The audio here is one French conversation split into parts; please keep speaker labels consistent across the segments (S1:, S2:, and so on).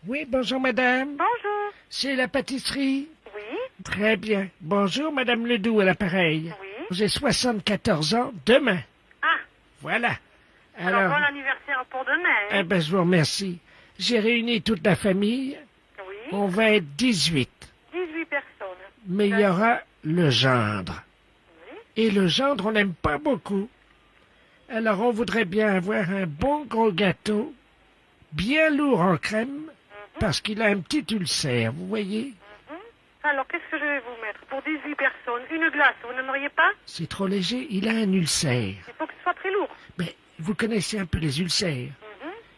S1: Oui, bonjour madame.
S2: Bonjour.
S1: C'est la pâtisserie?
S2: Oui,
S1: Très bien. Bonjour madame Ledoux à l'appareil.
S2: oui.
S1: J'ai 74 ans demain.
S2: Ah,
S1: Voilà.
S2: alors bon anniversaire pour demain.
S1: Eh ben, je vous remercie. J'ai réuni toute la famille.
S2: Oui,
S1: On va être 18.
S2: 18 personnes.
S1: Mais il y aura le gendre.
S2: Oui.
S1: Et le gendre, on n'aime pas beaucoup. Alors on voudrait bien avoir un bon gros gâteau, bien lourd en crème, parce qu'il a un petit ulcère, vous voyez?
S2: Alors, qu'est-ce que je vais vous mettre pour 18 personnes? Une glace, vous n'aimeriez pas?
S1: C'est trop léger, il a un ulcère.
S2: Il faut que ce soit très lourd.
S1: Mais vous connaissez un peu les ulcères.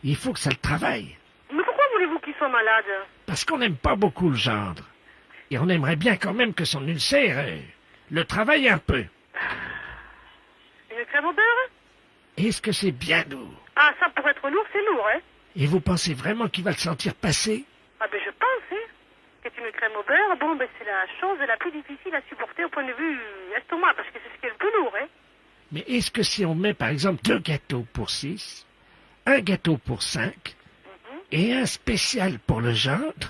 S1: Il faut que ça le travaille.
S2: Mais pourquoi voulez-vous qu'il soit malade?
S1: Parce qu'on n'aime pas beaucoup le gendre. Et on aimerait bien quand même que son ulcère le travaille un peu.
S2: Une crème au beurre?
S1: Est-ce que c'est bien lourd?
S2: Ah, ça, pour être lourd, c'est lourd, hein?
S1: Et vous pensez vraiment qu'il va le sentir passer?
S2: Ah, ben je pense, hein. C'est une crème au beurre, bon, ben c'est la chose la plus difficile à supporter au point de vue estomac, parce que c'est ce qui est le plus lourd, hein.
S1: Mais est-ce que si on met par exemple 2 gâteaux pour 6, un gâteau pour 5 et un spécial pour le gendre,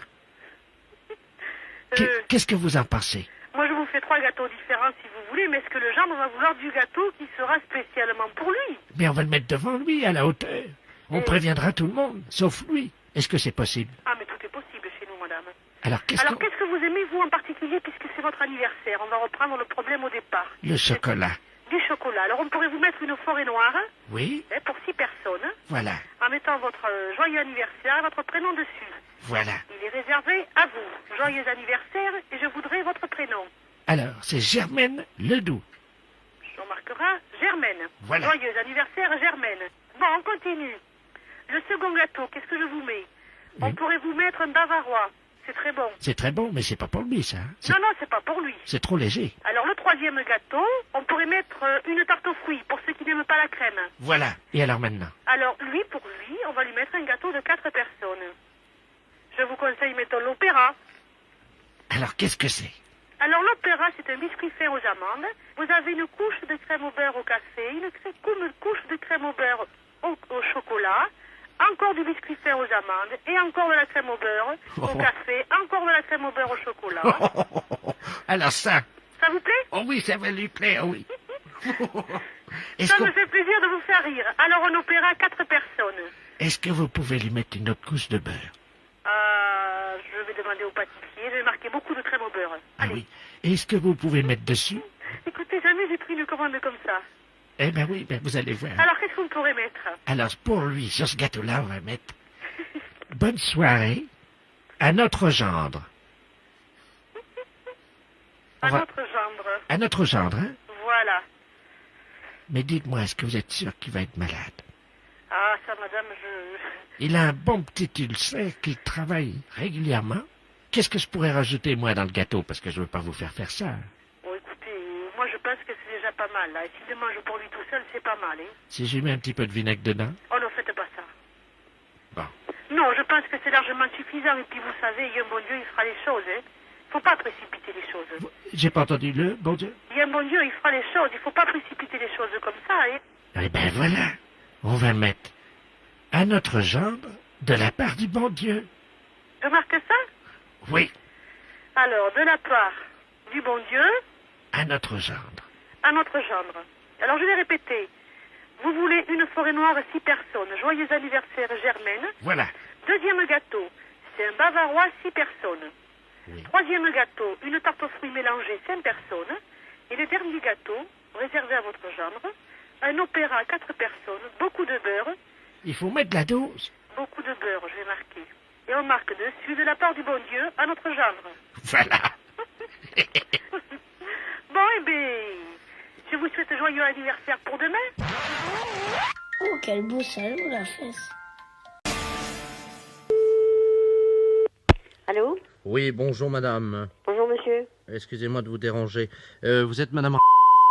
S1: qu'est-ce que vous en pensez?
S2: Moi, je vous fais 3 gâteaux différents si vous voulez, mais est-ce que le gendre va vouloir du gâteau qui sera spécialement pour lui?
S1: Mais on va le mettre devant lui, à la hauteur. On préviendra tout le monde, sauf lui. Est-ce que c'est possible?
S2: Ah, mais tout est possible chez nous, madame.
S1: Alors
S2: qu'est-ce que vous aimez, vous, en particulier, puisque c'est votre anniversaire? On va reprendre le problème au départ.
S1: Le chocolat.
S2: Du chocolat. Alors, on pourrait vous mettre une forêt noire,
S1: Oui,
S2: hein, pour 6 personnes,
S1: voilà,
S2: en mettant votre joyeux anniversaire et votre prénom dessus.
S1: voilà.
S2: Il est réservé à vous. Joyeux anniversaire, et je voudrais votre prénom.
S1: Alors, c'est Germaine Ledoux.
S2: Je remarquera Germaine.
S1: Voilà.
S2: Joyeux anniversaire, Germaine. Bon, on continue. Le second gâteau, qu'est-ce que je vous mets? On pourrait vous mettre un bavarois. C'est très bon.
S1: C'est très bon, mais c'est pas pour lui, ça.
S2: Non, non, c'est pas pour lui.
S1: C'est trop léger.
S2: Alors, le troisième gâteau, on pourrait mettre une tarte aux fruits pour ceux qui n'aiment pas la crème.
S1: Voilà. Et alors maintenant?
S2: Alors, lui, pour lui, on va lui mettre un gâteau de 4 personnes. Je vous conseille, mettons l'opéra.
S1: Alors, qu'est-ce que c'est?
S2: Alors, l'opéra, c'est un biscuit fait aux amandes. Vous avez une couche de crème au beurre au café, une couche de crème au beurre au chocolat, encore du biscuit fait aux amandes, et encore de la crème au beurre au café, encore de la crème au beurre au chocolat.
S1: Alors ça?
S2: Ça vous plaît?
S1: Oh oui, ça va lui plaire, oui.
S2: Ça me fait plaisir de vous faire rire. Alors, on opéra 4 personnes.
S1: Est-ce que vous pouvez lui mettre une autre couche de beurre?
S2: Je vais demander au pâtissier. Je vais marquer beaucoup de crème au beurre.
S1: Ah
S2: Allez.
S1: oui. Est-ce que vous pouvez mettre dessus?
S2: Écoutez, jamais j'ai pris une commande comme ça.
S1: Eh ben oui, ben vous allez voir.
S2: Alors, qu'est-ce qu'on pourrait mettre?
S1: Alors, pour lui, sur ce gâteau-là, on va mettre bonne soirée à notre gendre.
S2: À
S1: va-
S2: notre gendre.
S1: À notre gendre, hein?
S2: Voilà.
S1: Mais dites-moi, est-ce que vous êtes sûr qu'il va être malade?
S2: Ah, ça, madame, je...
S1: Il a un bon petit ulcère qu'il travaille régulièrement. Qu'est-ce que je pourrais rajouter, moi, dans le gâteau? Parce que je veux pas vous faire ça.
S2: Bon, écoutez, moi, je pense que c'est déjà pas mal, là. Et s'il le mange pour lui tout seul, c'est pas mal, hein.
S1: Si j'ai mis un petit peu de vinaigre dedans?
S2: Oh, ne faites pas ça.
S1: Bon.
S2: Non, je pense que c'est largement suffisant. Et puis, vous savez, il y a un bon Dieu, il fera les choses, hein. Faut pas précipiter les choses.
S1: J'ai pas entendu le bon Dieu?
S2: Il y a un bon Dieu, il fera les choses. Il faut pas précipiter les choses comme ça, hein.
S1: Eh ben voilà. On va mettre à notre gendre de la part du bon Dieu.
S2: Remarque ça?
S1: Oui,
S2: Alors, de la part du bon Dieu
S1: à notre gendre.
S2: à notre gendre. Alors, je vais répéter. Vous voulez une forêt noire 6 personnes. Joyeux anniversaire, Germaine.
S1: Voilà.
S2: Deuxième gâteau, c'est un bavarois 6 personnes.
S1: Oui.
S2: Troisième gâteau, une tarte aux fruits mélangés 5 personnes. Et le dernier gâteau, réservé à votre gendre, un opéra 4 personnes, beaucoup de beurre.
S1: Il faut mettre de la dose.
S2: Beaucoup de beurre, je vais marquer. Et on marque dessus de la part du bon Dieu à notre gendre.
S1: Voilà.
S2: Bon, eh bien, je vous souhaite joyeux anniversaire pour demain.
S3: Oh, quel beau salon, la fesse.
S4: Allô?
S5: Oui, bonjour madame.
S4: Bonjour monsieur.
S5: Excusez-moi de vous déranger. Vous êtes madame...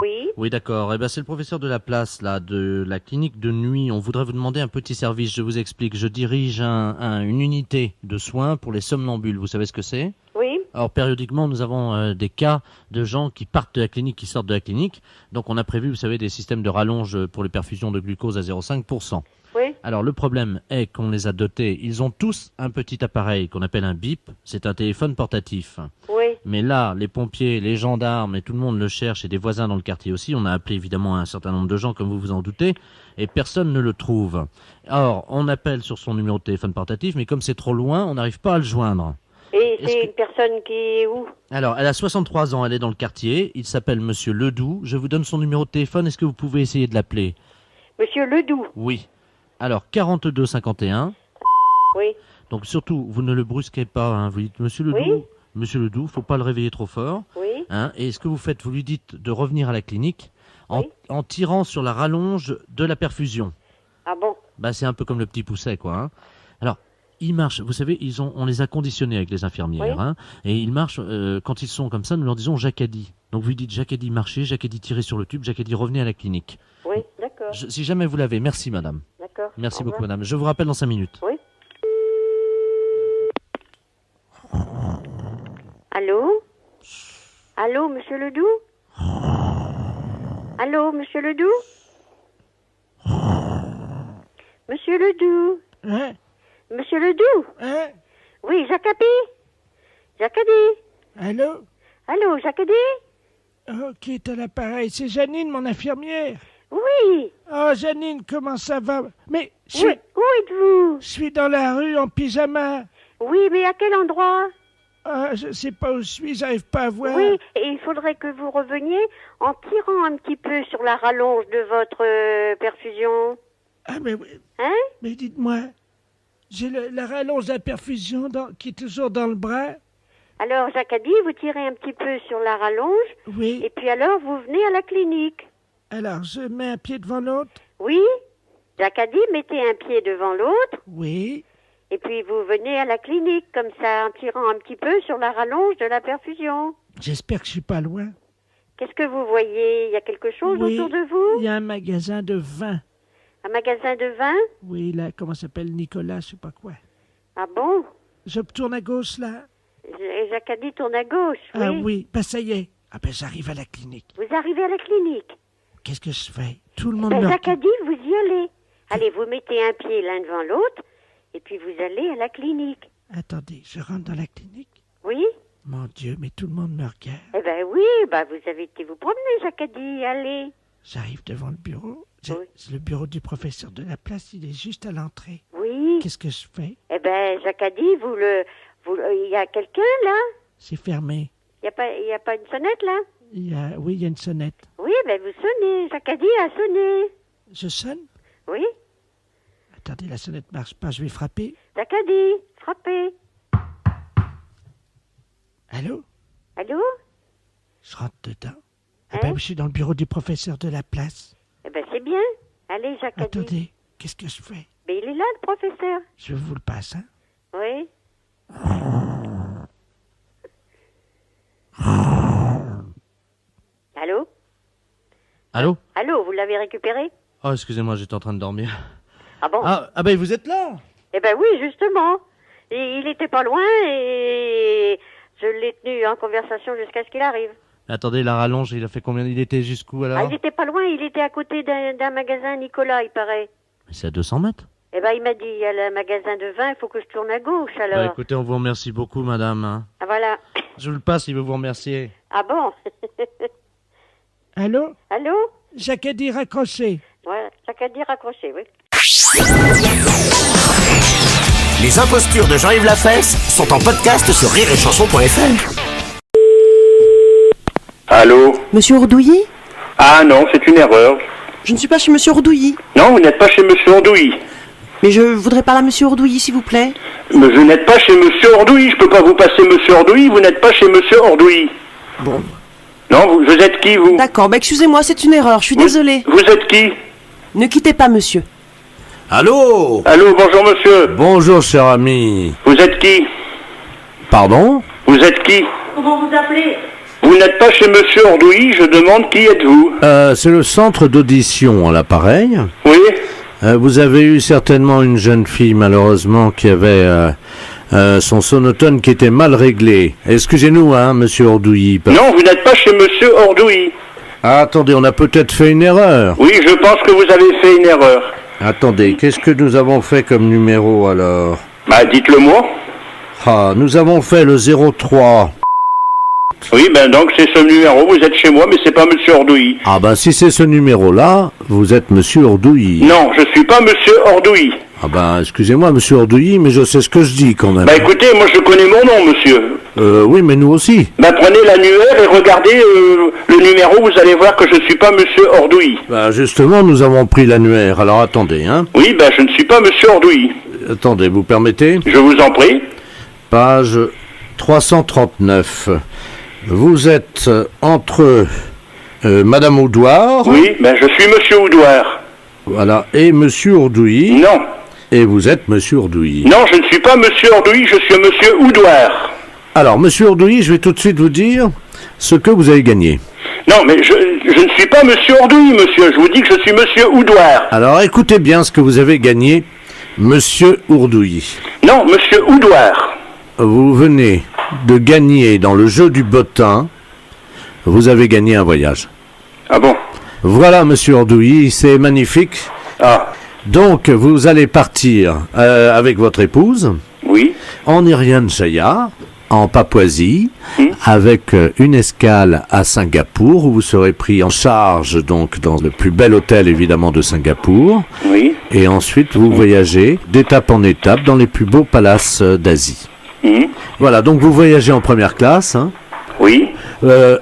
S4: Oui?
S5: Oui, d'accord. Eh ben, c'est le professeur de la place, là, de la clinique de nuit. On voudrait vous demander un petit service. Je vous explique. Je dirige une unité de soins pour les somnambules. Vous savez ce que c'est?
S4: Oui?
S5: Alors, périodiquement, nous avons des cas de gens qui partent de la clinique, qui sortent de la clinique. Donc, on a prévu, vous savez, des systèmes de rallonge pour les perfusions de glucose à 0,5%.
S4: Oui?
S5: Alors le problème est qu'on les a dotés, ils ont tous un petit appareil qu'on appelle un bip, c'est un téléphone portatif.
S4: Oui.
S5: Mais là, les pompiers, les gendarmes et tout le monde le cherche et des voisins dans le quartier aussi, on a appelé évidemment un certain nombre de gens comme vous vous en doutez, et personne ne le trouve. Or, on appelle sur son numéro de téléphone portatif, mais comme c'est trop loin, on n'arrive pas à le joindre.
S4: Et c'est une personne qui est où?
S5: Alors, elle a 63 ans, elle est dans le quartier, il s'appelle Monsieur Ledoux, je vous donne son numéro de téléphone, est-ce que vous pouvez essayer de l'appeler?
S4: Monsieur Ledoux.
S5: Oui. Alors, 42 51.
S4: Oui.
S5: Donc surtout, vous ne le brusquez pas, hein. Vous dites Monsieur Ledoux,
S4: Oui.
S5: Monsieur Ledoux, faut pas le réveiller trop fort.
S4: Oui.
S5: Hein. Et ce que vous faites, vous lui dites de revenir à la clinique
S4: Oui.
S5: en tirant sur la rallonge de la perfusion.
S4: Ah bon?
S5: Bah, c'est un peu comme le petit pousset, quoi. Hein. Alors, ils marchent, vous savez, on les a conditionnés avec les infirmières,
S4: Oui.
S5: hein, et ils marchent, quand ils sont comme ça, nous leur disons Jacadi. Donc vous lui dites Jacadi marchez, Jacadi tirez sur le tube, Jacadi revenez à la clinique.
S4: Oui, d'accord.
S5: Si jamais vous l'avez, merci madame.
S4: D'accord.
S5: Merci
S4: Au
S5: beaucoup
S4: revoir.
S5: madame. Je vous rappelle dans 5 minutes.
S4: Oui. Allô? Allô, monsieur Ledoux? Allô, monsieur Ledoux? Monsieur Ledoux?
S1: Hein?
S4: Monsieur Ledoux?
S1: Hein?
S4: Oui, Jacadi? Jacadi?
S1: Allô?
S4: Allô, Jacadi?
S1: Oh, qui est à l'appareil? C'est Janine, mon infirmière.
S4: Oui.
S1: Oh, Janine, comment ça va? Mais
S4: Oui. Où êtes-vous?
S1: je suis dans la rue en pyjama.
S4: Oui, mais à quel endroit?
S1: Je sais pas où je suis, j'arrive pas à voir.
S4: Oui, et il faudrait que vous reveniez en tirant un petit peu sur la rallonge de votre perfusion.
S1: Ah, mais oui.
S4: Hein?
S1: Mais dites-moi, j'ai la rallonge de la perfusion qui est toujours dans le bras.
S4: Alors, Jacadi, vous tirez un petit peu sur la rallonge,
S1: Oui.
S4: et puis alors, vous venez à la clinique.
S1: Alors, je mets un pied devant l'autre.
S4: Oui? Jacadi, mettez un pied devant l'autre,
S1: Oui.
S4: et puis vous venez à la clinique, comme ça, en tirant un petit peu sur la rallonge de la perfusion.
S1: J'espère que je suis pas loin.
S4: Qu'est-ce que vous voyez? Il y a quelque chose
S1: Oui.
S4: autour de vous?
S1: Il y a un magasin de vin.
S4: Un magasin de vin?
S1: Oui, là, comment ça s'appelle? Nicolas, je sais pas quoi.
S4: Ah bon?
S1: Je tourne à gauche, là.
S4: Jacadi tourne à gauche, oui.
S1: Ah oui, ben ça y est. Ah ben j'arrive à la clinique.
S4: Vous arrivez à la clinique.
S1: Qu'est-ce que je fais? Tout le monde
S4: Ben,
S1: me
S4: Jacadi, vous y allez. Allez, vous mettez un pied l'un devant l'autre, et puis vous allez à la clinique.
S1: Attendez, je rentre dans la clinique.
S4: Oui?
S1: Mon Dieu, mais tout le monde me regarde.
S4: Eh ben oui, bah vous avez été vous promener, Jacadi, allez.
S1: J'arrive devant le bureau.
S4: Oui.
S1: C'est le bureau du professeur de la place, il est juste à l'entrée.
S4: Oui.
S1: Qu'est-ce que je fais?
S4: Eh ben, Jacadi, il y a quelqu'un là?
S1: C'est fermé.
S4: Il y a pas une sonnette là?
S1: Oui, il y a une sonnette.
S4: Oui, ben vous sonnez. Jacadi a sonné.
S1: Je sonne?
S4: Oui?
S1: Attendez, la sonnette marche pas, je vais frapper.
S4: Jacadi, frappez.
S1: Allô?
S4: Allô?
S1: Je rentre dedans. Ah
S4: Hein?
S1: ben, je suis dans le bureau du professeur de la place.
S4: Eh ben c'est bien. Allez, Jacadi.
S1: Attendez, qu'est-ce que je fais?
S4: Ben il est là, le professeur.
S1: Je vous le passe, hein?
S4: Oui? Allô?
S5: Allô?
S4: Allô, vous l'avez récupéré?
S5: Oh, excusez-moi, j'étais en train de dormir.
S4: Ah bon?
S5: Ah ben vous êtes là?
S4: Eh ben oui, justement. Et il était pas loin et je l'ai tenu en conversation jusqu'à ce qu'il arrive.
S5: Attendez, la rallonge, il a fait combien? Il était jusqu'où alors?
S4: Ah, il était pas loin, il était à côté d'un magasin Nicolas, il paraît.
S5: Mais c'est à 200 mètres.
S4: Eh ben il m'a dit, il y a le magasin de vin, il faut que je tourne à gauche alors.
S5: Bah, écoutez, on vous remercie beaucoup, madame. Hein.
S4: Ah voilà.
S5: Je vous le passe, il veut vous remercier.
S4: Ah bon?
S1: Allô?
S4: Allô?
S1: Jacques a dit raccroché.
S4: Ouais, chacun dit raccrocher, oui.
S6: Les impostures de Jean-Yves Lafesse sont en podcast sur rireetchanson.fr.
S7: Allô?
S8: Monsieur Ordouilly?
S7: Ah non, c'est une erreur.
S8: Je ne suis pas chez Monsieur Ordouilly.
S7: Non, vous n'êtes pas chez Monsieur Ordouilly.
S8: Mais je voudrais parler à Monsieur Ordouilly, s'il vous plaît.
S7: Mais vous n'êtes pas chez Monsieur Ordouilly. Je peux pas vous passer Monsieur Ordouilly. Vous n'êtes pas chez Monsieur Ordouilly.
S8: Bon.
S7: Non, vous êtes qui, vous?
S8: D'accord, bah excusez-moi, c'est une erreur, je suis désolée.
S7: Vous êtes qui?
S8: Ne quittez pas, monsieur.
S6: Allô?
S7: Allô, bonjour monsieur.
S6: Bonjour, cher ami.
S7: Vous êtes qui?
S6: Pardon?
S7: Vous êtes qui?
S4: Comment vous appelez?
S7: Vous n'êtes pas chez Monsieur Ordouilly. Je demande qui êtes-vous?
S6: C'est le centre d'audition à l'appareil.
S7: Oui?
S6: Vous avez eu certainement une jeune fille, malheureusement, qui avait son sonotone qui était mal réglé. Excusez-nous, hein, monsieur Ordouilly.
S7: Non, vous n'êtes pas chez Monsieur Ordouilly.
S6: Ah, attendez, on a peut-être fait une erreur.
S7: Oui, je pense que vous avez fait une erreur.
S6: Attendez, qu'est-ce que nous avons fait comme numéro alors?
S7: Bah, dites-le moi.
S6: Ah, nous avons fait le 03.
S7: Oui, ben donc c'est ce numéro, vous êtes chez moi, mais c'est pas Monsieur Ordouilly.
S6: Ah ben si c'est ce numéro-là, vous êtes Monsieur Ordouilly.
S7: Non, je suis pas Monsieur Ordouilly.
S6: Ah ben excusez-moi Monsieur Ordouilly, mais je sais ce que je dis quand même.
S7: Bah écoutez, moi je connais mon nom, monsieur.
S6: Oui, mais nous aussi.
S7: Bah prenez l'annuaire et regardez le numéro, vous allez voir que je suis pas Monsieur Ordouilly.
S6: Ben justement, nous avons pris l'annuaire, alors attendez, hein.
S7: Oui, ben je ne suis pas Monsieur Ordouilly.
S6: Attendez, vous permettez?
S7: Je vous en prie.
S6: Page 339. Vous êtes entre Madame Oudoir.
S7: Oui, ben je suis Monsieur Oudoir.
S6: Voilà, et Monsieur Ordouilly.
S7: Non.
S6: Et vous êtes Monsieur Ordouilly.
S7: Non, je ne suis pas Monsieur Ordouilly, je suis Monsieur Oudoir.
S6: Alors, Monsieur Ordouilly, je vais tout de suite vous dire ce que vous avez gagné.
S7: Non, mais je ne suis pas Monsieur Ordouilly, monsieur. Je vous dis que je suis Monsieur Oudoir.
S6: Alors, écoutez bien ce que vous avez gagné, Monsieur Ordouilly.
S7: Non, Monsieur Oudoir.
S6: Vous venez de gagner dans le jeu du bottin, vous avez gagné un voyage.
S7: Ah bon?
S6: Voilà, Monsieur Ordouilly, c'est magnifique.
S7: Ah.
S6: Donc, vous allez partir avec votre épouse.
S7: Oui.
S6: En Irian Jaya, en Papouasie, avec une escale à Singapour, où vous serez pris en charge donc dans le plus bel hôtel évidemment de Singapour.
S7: Oui.
S6: Et ensuite, vous voyagez d'étape en étape dans les plus beaux palaces d'Asie. Voilà, donc vous voyagez en première classe. Hein.
S7: Oui.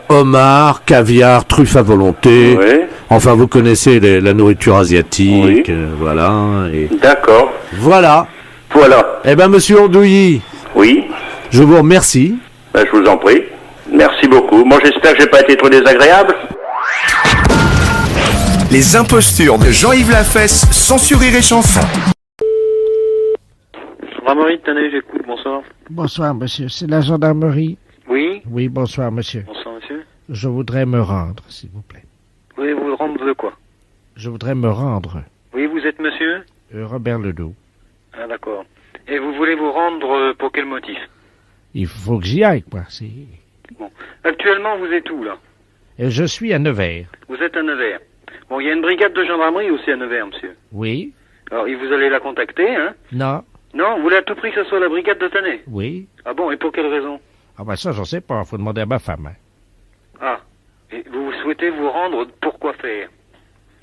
S6: Homard, caviar, truffes à volonté.
S7: Oui.
S6: Enfin, vous connaissez la nourriture asiatique.
S7: Oui.
S6: Voilà. Et...
S7: D'accord.
S6: Voilà.
S7: Voilà.
S6: Eh bien, Monsieur Ordouilly.
S7: Oui.
S6: Je vous remercie.
S7: Ben, je vous en prie. Merci beaucoup. Moi, j'espère que j'ai pas été trop désagréable.
S9: Les impostures de Jean-Yves Lafesse, sans sourire et chanson.
S10: Gendarmerie de Tannay, j'écoute, bonsoir.
S1: Bonsoir, monsieur. C'est la gendarmerie.
S10: Oui.
S1: Oui, bonsoir, monsieur.
S10: Bonsoir, monsieur.
S1: Je voudrais me rendre, s'il vous plaît.
S10: Oui, vous rendre de quoi?
S1: Je voudrais me rendre.
S10: Oui, vous êtes monsieur?
S1: Robert Ledoux.
S10: Ah, d'accord. Et vous voulez vous rendre pour quel motif?
S1: Il faut que j'y aille, quoi.
S10: Bon. Actuellement, vous êtes où, là?
S1: Je suis à Nevers.
S10: Vous êtes à Nevers. Bon, il y a une brigade de gendarmerie aussi à Nevers, monsieur.
S1: Oui.
S10: Alors, vous allez la contacter, hein?
S1: Non.
S10: Non, vous voulez à tout prix que ce soit la brigade de Tannay?
S1: Oui.
S10: Ah bon, et pour quelle raison?
S1: Ah ben ça, j'en sais pas. Faut demander à ma femme. Hein.
S10: Ah. Et vous souhaitez vous rendre pour quoi faire?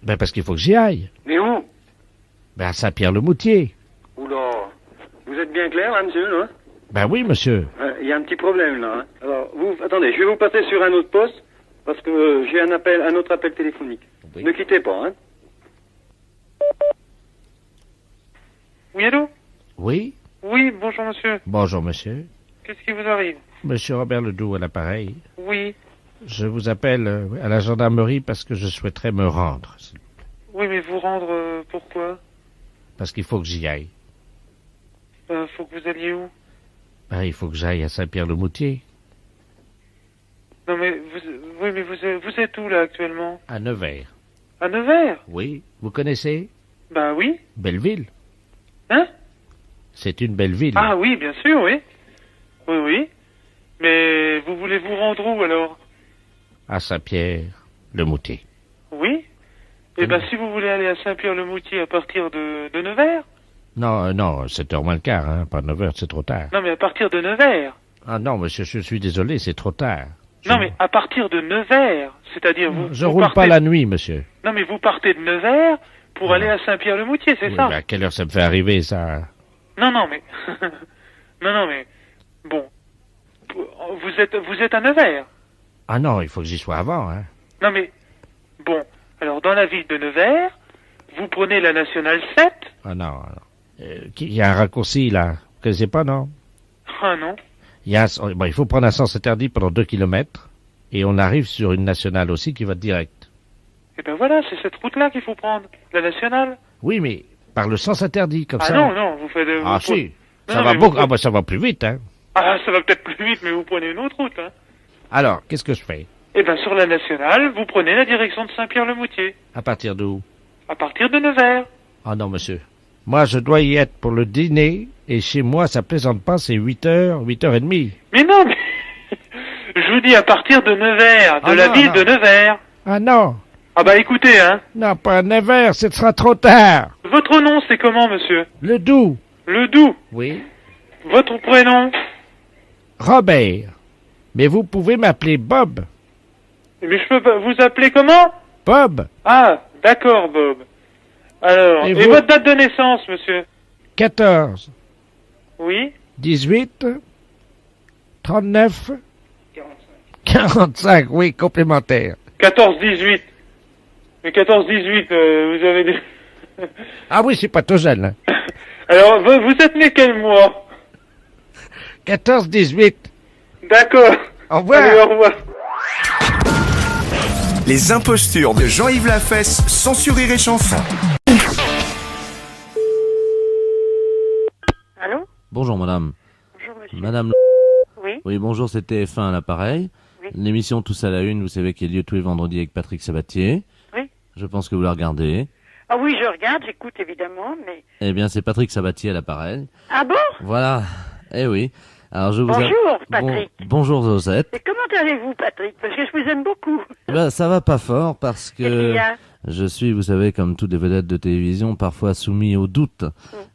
S1: Ben parce qu'il faut que j'y aille.
S10: Mais où?
S1: Ben à Saint-Pierre-le-Moutier.
S10: Oula. Vous êtes bien clair, là, monsieur, là?
S1: Ben oui, monsieur.
S10: Il y a un petit problème, là. Hein. Alors, attendez, je vais vous passer sur un autre poste, parce que j'ai un autre appel téléphonique. Oui. Ne quittez pas, hein.
S11: Oui, allô?
S1: Oui.
S11: Oui, bonjour, monsieur.
S1: Bonjour, monsieur.
S11: Qu'est-ce qui vous arrive?
S1: Monsieur Robert Ledoux à l'appareil.
S11: Oui.
S1: Je vous appelle à la gendarmerie parce que je souhaiterais me rendre.
S11: Oui, mais vous rendre pourquoi?
S1: Parce qu'il faut que j'y aille.
S11: Faut que vous alliez où?
S1: Ben, il faut que j'aille à Saint-Pierre-le-Moutier.
S11: Non, mais vous êtes où, là, actuellement?
S1: À Nevers.
S11: À Nevers?
S1: Oui. Vous connaissez?
S11: Bah oui.
S1: Belle ville.
S11: Hein?
S1: C'est une belle ville.
S11: Ah oui, bien sûr, oui. Oui, oui. Mais vous voulez vous rendre où, alors?
S1: À Saint-Pierre-le-Moutier.
S11: Oui. Eh ben, si vous voulez aller à Saint-Pierre-le-Moutier à partir de Nevers?
S1: Non, non, 7h moins le quart, hein, pas 9h, c'est trop tard.
S11: Non, mais à partir de Nevers.
S1: Ah non, monsieur, je suis désolé, c'est trop tard.
S11: Non, mais à partir de Nevers, c'est-à-dire vous...
S1: Je roule pas la nuit, monsieur.
S11: Non, mais vous partez de Nevers pour aller à Saint-Pierre-le-Moutier, c'est ça?
S1: Mais à quelle heure ça me fait arriver, ça?
S11: Non, non, mais... non, mais... Bon. Vous êtes à Nevers?
S1: Ah non, il faut que j'y sois avant, hein.
S11: Non, mais... Bon. Alors, dans la ville de Nevers, vous prenez la nationale 7.
S1: Ah non, non. Il y a un raccourci, là. Vous connaissez pas, non?
S11: Ah non.
S1: Il faut prendre un sens interdit pendant 2 kilomètres, et on arrive sur une nationale aussi qui va direct.
S11: Eh ben voilà, c'est cette route-là qu'il faut prendre, la nationale.
S1: Oui, mais par le sens interdit, comme ça.
S11: Ah non, non, vous faites...
S1: Ah si, ça va beaucoup... Ah bah ça va plus vite, hein.
S11: Ah, ça va peut-être plus vite, mais vous prenez une autre route, hein.
S1: Alors, qu'est-ce que je fais?
S11: Eh ben sur la nationale, vous prenez la direction de Saint-Pierre-le-Moutier.
S1: À partir d'où?
S11: À partir de Nevers.
S1: Ah non, monsieur. Moi, je dois y être pour le dîner, et chez moi, ça plaisante pas, c'est 8h, 8h30.
S11: Mais non, mais... Je vous dis à partir de Nevers, de la ville de Nevers.
S1: Ah non.
S11: Ah bah écoutez, hein.
S1: Non, pas à 9h, ce sera trop tard.
S11: Votre nom, c'est comment, monsieur?
S1: Ledoux.
S11: Ledoux.
S1: Oui.
S11: Votre prénom?
S1: Robert. Mais vous pouvez m'appeler Bob.
S11: Mais je peux pas... Vous appelez comment?
S1: Bob.
S11: Ah, d'accord, Bob. Alors,
S1: Et
S11: et
S1: vous
S11: votre date de naissance, monsieur?
S1: 14,
S11: Oui.
S1: 18, 39, 45, oui, complémentaire.
S11: 14-18. Mais 14-18, vous avez des...
S1: Ah oui, c'est pas tout jeune. Hein.
S11: Alors, vous êtes né quel mois?
S1: 14, 18.
S11: D'accord.
S1: Au revoir.
S11: Allez, au revoir.
S9: Les impostures de Jean-Yves Lafesse, sans Rire et Chanson.
S2: Allô?
S5: Bonjour madame.
S2: Bonjour, monsieur.
S5: Madame.
S2: Oui.
S5: Oui, bonjour, c'est TF1 à l'appareil.
S2: Oui.
S5: L'émission Tous à la Une, vous savez, qui a lieu tous les vendredis avec Patrick Sabatier.
S2: Oui.
S5: Je pense que vous la regardez.
S2: Ah oui, je regarde, j'écoute évidemment, mais...
S5: Eh bien, c'est Patrick Sabatier à l'appareil.
S2: Ah bon?
S5: Voilà. Eh oui. Alors, je vous
S2: Bonjour, Patrick.
S5: Bonjour, Josette.
S2: Et comment allez-vous, Patrick? Parce que je vous aime beaucoup.
S5: Eh ben, ça va pas fort parce
S2: Qu'est-ce
S5: que
S2: qu'il y a?
S5: je suis, vous savez, comme toutes les vedettes de télévision, parfois soumis au doute.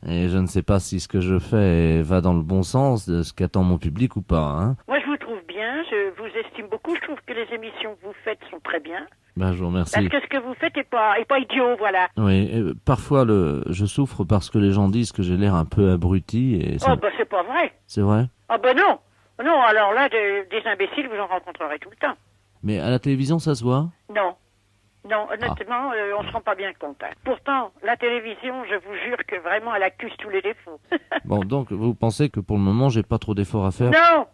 S5: Et je ne sais pas si ce que je fais va dans le bon sens de ce qu'attend mon public ou pas. Hein.
S2: Moi, je vous trouve bien, je vous estime beaucoup, je trouve que les émissions que vous faites sont très bien.
S5: Ben, je vous remercie.
S2: Parce que ce que vous faites est pas idiot, voilà.
S5: Oui, parfois je souffre parce que les gens disent que j'ai l'air un peu abruti et
S2: Oh, bah c'est pas vrai.
S5: c'est vrai.
S2: Ah bah non. Non, alors là, des imbéciles, vous en rencontrerez tout le temps.
S5: Mais à la télévision, ça se voit.
S2: Non. Non, honnêtement, on se rend pas bien compte. Hein. Pourtant, la télévision, je vous jure que vraiment, elle accuse tous les défauts.
S5: Bon, donc vous pensez que pour le moment, j'ai pas trop d'efforts à faire.
S2: Non.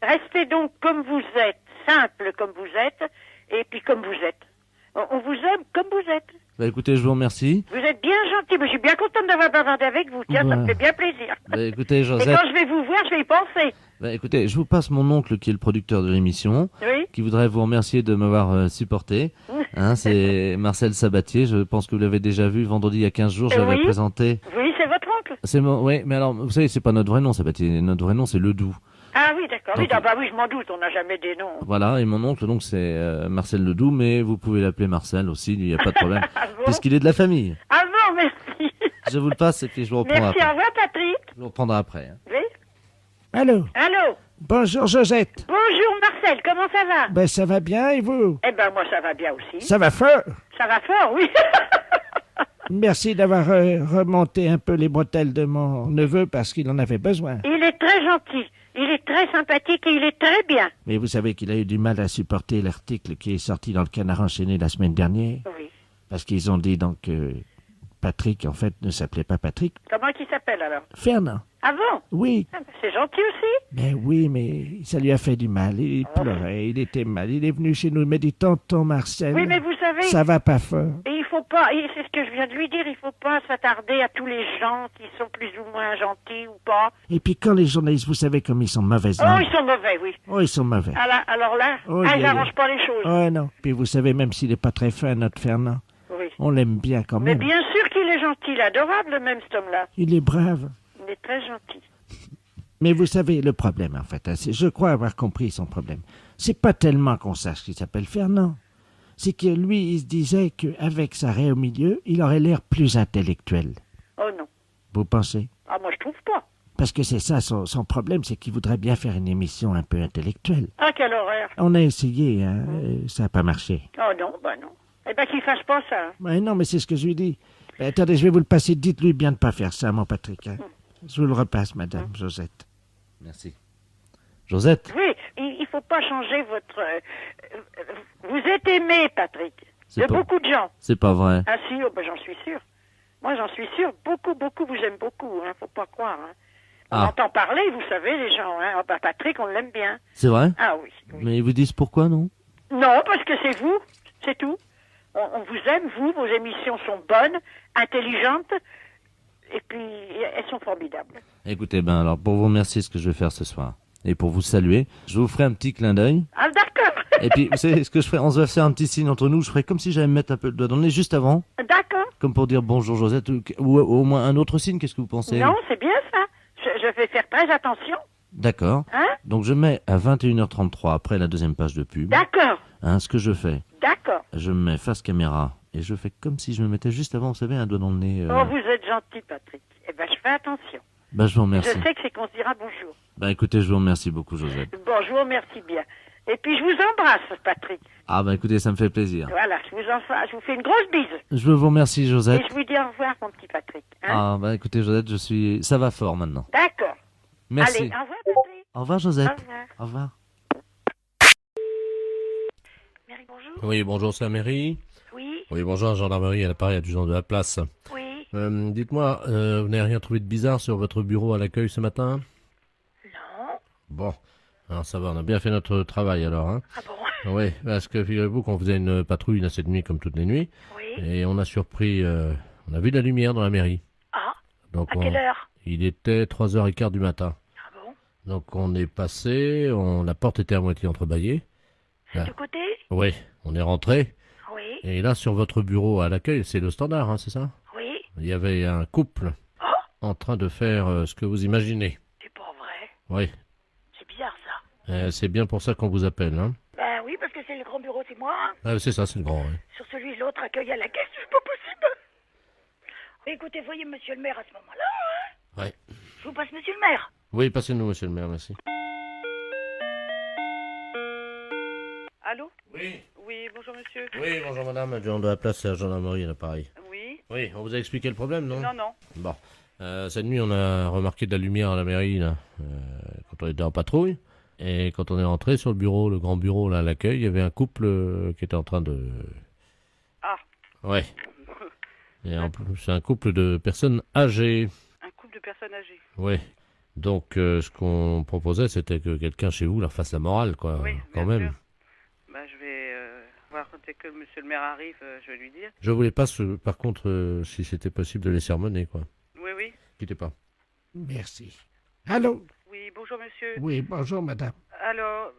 S2: Restez donc comme vous êtes, simple comme vous êtes, et puis comme vous êtes. On vous aime comme vous êtes.
S5: Bah écoutez, je vous remercie.
S2: Vous êtes bien gentil, mais je suis bien contente d'avoir bavardé avec vous. Tiens, ça me fait bien plaisir.
S5: Bah écoutez,
S2: Et
S5: Josette.
S2: quand je vais vous voir, je vais y penser.
S5: Bah écoutez, je vous passe mon oncle qui est le producteur de l'émission,
S2: Oui.
S5: qui voudrait vous remercier de m'avoir supporté. Hein, c'est Marcel Sabatier, je pense que vous l'avez déjà vu vendredi il y a 15 jours, je l'avais
S2: Oui.
S5: présenté.
S2: Oui, c'est votre oncle.
S5: C'est oui, mais alors, vous savez, c'est pas notre vrai nom, Sabatier. Notre vrai nom, c'est Ledoux.
S2: Ah oui, d'accord. Oui,
S5: Donc,
S2: ah bah oui, je m'en doute, on n'a jamais des noms.
S5: Voilà, et mon oncle, donc, c'est Marcel Ledoux, mais vous pouvez l'appeler Marcel aussi, il n'y a pas de problème,
S2: Ah bon?
S5: puisqu'il est de la famille.
S2: Ah bon, merci.
S5: Je vous le passe et puis je vous reprendrai
S2: Merci,
S5: après.
S2: au revoir, Patrick.
S5: Je vous reprendrai après. Hein.
S2: Oui.
S1: Allô?
S2: Allô?
S1: Bonjour, Josette.
S2: Bonjour, Marcel, comment ça va?
S1: Ben, ça va bien, et vous?
S2: Eh ben, moi, ça va bien aussi.
S1: Ça va fort.
S2: Ça va fort, oui.
S1: Merci d'avoir remonté un peu les bretelles de mon neveu parce qu'il en avait besoin.
S2: Il est très gentil, il est très sympathique et il est très bien.
S1: Mais vous savez qu'il a eu du mal à supporter l'article qui est sorti dans le Canard enchaîné la semaine dernière.
S2: Oui.
S1: Parce qu'ils ont dit donc que Patrick, en fait, ne s'appelait pas Patrick.
S2: Comment il s'appelle, alors?
S1: Fernand.
S2: Ah bon?
S1: Oui.
S2: Ah, ben, c'est gentil aussi.
S1: Ben oui, mais ça lui a fait du mal. Il pleurait, il était mal. Il est venu chez nous, il m'a dit, tonton Marcel,
S2: Oui, mais vous savez...
S1: ça va pas fort.
S2: Et il faut pas, et c'est ce que je viens de lui dire, il faut pas s'attarder à tous les gens qui sont plus ou moins gentils ou pas.
S1: Et puis quand les journalistes, vous savez comme ils sont mauvais.
S2: Oh, ils sont mauvais, oui.
S1: Oh, ils sont mauvais.
S2: Alors là,
S1: Oh,
S2: ils
S1: yeah,
S2: n'arrangent
S1: yeah.
S2: pas les choses.
S1: Oh non. Puis vous savez, même s'il est pas très fin, notre Fernand,
S2: Oui.
S1: on l'aime bien quand
S2: Mais
S1: même.
S2: bien sûr qu'il est gentil, il est adorable même, cet homme-là.
S1: Il est brave.
S2: Il est très gentil.
S1: Mais vous savez, le problème, en fait, hein, je crois avoir compris son problème. C'est pas tellement qu'on sache qu'il s'appelle Fernand. C'est que lui, il se disait qu'avec sa raie au milieu, il aurait l'air plus intellectuel.
S2: Oh non.
S1: Vous pensez?
S2: Ah, moi je trouve pas.
S1: Parce que c'est ça, son problème, c'est qu'il voudrait bien faire une émission un peu intellectuelle.
S2: Ah, quelle horreur.
S1: On a essayé, hein, ça n'a pas marché.
S2: Oh non, bah non. Eh ben qu'il fasse pas ça. Hein.
S1: Mais non, mais c'est ce que je lui dis. Ben, attendez, je vais vous le passer. Dites-lui bien de pas faire ça, mon Patrick. Hein. Je vous le repasse, madame Josette.
S5: Merci. Josette?
S2: Oui, il faut pas changer votre... vous êtes aimé, Patrick.
S5: C'est
S2: De
S5: pas-
S2: beaucoup de gens.
S5: C'est pas vrai.
S2: Ah si, oh, ben, j'en suis sûr. Moi, j'en suis sûr. Beaucoup vous aiment beaucoup. Hein, faut pas croire. Hein. On
S5: Ah.
S2: entend parler, vous savez, les gens. Hein. Oh, ben, Patrick, on l'aime bien.
S5: C'est vrai?
S2: Ah oui.
S5: Mais ils vous disent pourquoi, non?
S2: Non, parce que c'est vous. C'est tout. On vous aime, vous. Vos émissions sont bonnes, intelligentes. Et puis, elles sont formidables.
S5: Écoutez, ben alors, pour vous remercier ce que je vais faire ce soir, et pour vous saluer, je vous ferai un petit clin d'œil.
S2: Ah, d'accord.
S5: Et puis, vous savez ce que je ferai? On se va faire un petit signe entre nous. Je ferai comme si j'allais me mettre un peu le doigt dans le nez juste avant.
S2: D'accord.
S5: Comme pour dire bonjour Josette, ou au moins un autre signe, qu'est-ce que vous pensez?
S2: Non, c'est bien ça. Je vais faire très attention.
S5: D'accord.
S2: Hein?
S5: Donc je mets à 21h33 après la deuxième page de pub.
S2: D'accord.
S5: Hein, ce que je fais.
S4: D'accord.
S5: Je me mets face caméra et je fais comme si je me mettais juste avant, vous savez, un doigt dans le nez.
S4: Oh, vous êtes gentil, Patrick. Eh ben, je fais attention.
S5: Bah, je vous remercie.
S4: Je sais que c'est qu'on se dira bonjour.
S5: Bah, écoutez, je vous remercie beaucoup, Josette.
S4: Bon, je vous remercie bien. Et puis, je vous embrasse, Patrick.
S5: Ah, bah, écoutez, ça me fait plaisir.
S4: Voilà, je vous fais une grosse bise.
S5: Je vous remercie, Josette.
S4: Et je vous dis au revoir, mon petit Patrick. Hein.
S5: Ah, bah, écoutez, Josette, ça va fort maintenant.
S4: D'accord.
S5: Merci.
S4: Allez, au revoir, Patrick.
S5: Au revoir, Josette.
S4: Au revoir.
S5: Au revoir.
S4: Mairie, bonjour.
S12: Oui, bonjour, c'est la mairie.
S4: Oui.
S12: Oui, bonjour, gendarmerie, à l'appareil, adjudant de la place.
S4: Oui.
S12: Dites-moi, vous n'avez rien trouvé de bizarre sur votre bureau à l'accueil ce matin?
S4: Non.
S12: Bon, alors ça va, on a bien fait notre travail alors, hein?
S4: Ah bon?
S12: Oui, parce que figurez-vous qu'on faisait une patrouille là cette nuit comme toutes les nuits.
S4: Oui.
S12: Et on a surpris, on a vu de la lumière dans la mairie.
S4: Ah.
S12: Donc
S4: À quelle heure?
S12: Il était 3h15 du matin.
S4: Ah bon?
S12: Donc on est passé, la porte était à moitié entrebâillée.
S4: C'est du côté?
S12: Oui, on est rentré.
S4: Oui.
S12: Et là, sur votre bureau à l'accueil, c'est le standard, hein, c'est ça?
S4: Oui.
S12: Il y avait un couple en train de faire ce que vous imaginez.
S4: C'est pas vrai.
S12: Oui.
S4: C'est bizarre, ça.
S12: C'est bien pour ça qu'on vous appelle, hein?
S4: Ben oui, parce que c'est le grand bureau, c'est moi. Hein.
S12: Ah, c'est ça, c'est le grand, oui.
S4: Sur celui, l'autre accueille à la caisse, c'est pas possible. Écoutez, voyez monsieur le maire à ce moment-là, hein.
S12: Ouais.
S4: Je vous passe monsieur le maire.
S12: Oui, passez-nous, monsieur le maire, merci.
S2: Allô?
S12: Oui.
S2: Oui, bonjour monsieur.
S12: Oui, bonjour madame, adjudant de la place, c'est la gendarmerie à l'appareil.
S2: Oui.
S12: Oui, on vous a expliqué le problème, non?
S2: Non, non.
S12: Bon. Cette nuit, on a remarqué de la lumière à la mairie, là, quand on était en patrouille. Et quand on est rentré sur le bureau, le grand bureau, là, à l'accueil, il y avait un couple qui était en train de...
S2: Ah.
S12: Ouais. Et en plus, c'est un couple de personnes âgées.
S2: Un couple de personnes âgées.
S12: Oui. Donc, ce qu'on proposait, c'était que quelqu'un chez vous leur fasse la morale, quoi.
S2: Oui,
S12: quand
S2: bien
S12: même.
S2: sûr. Bah, je vais voir dès que monsieur le maire arrive, je vais lui dire.
S12: Je voulais pas, par contre, si c'était possible de les sermonner, quoi.
S2: Oui, oui.
S12: Quittez pas.
S1: Merci. Allô?
S2: Oui, bonjour monsieur.
S1: Oui, bonjour madame.
S2: Alors,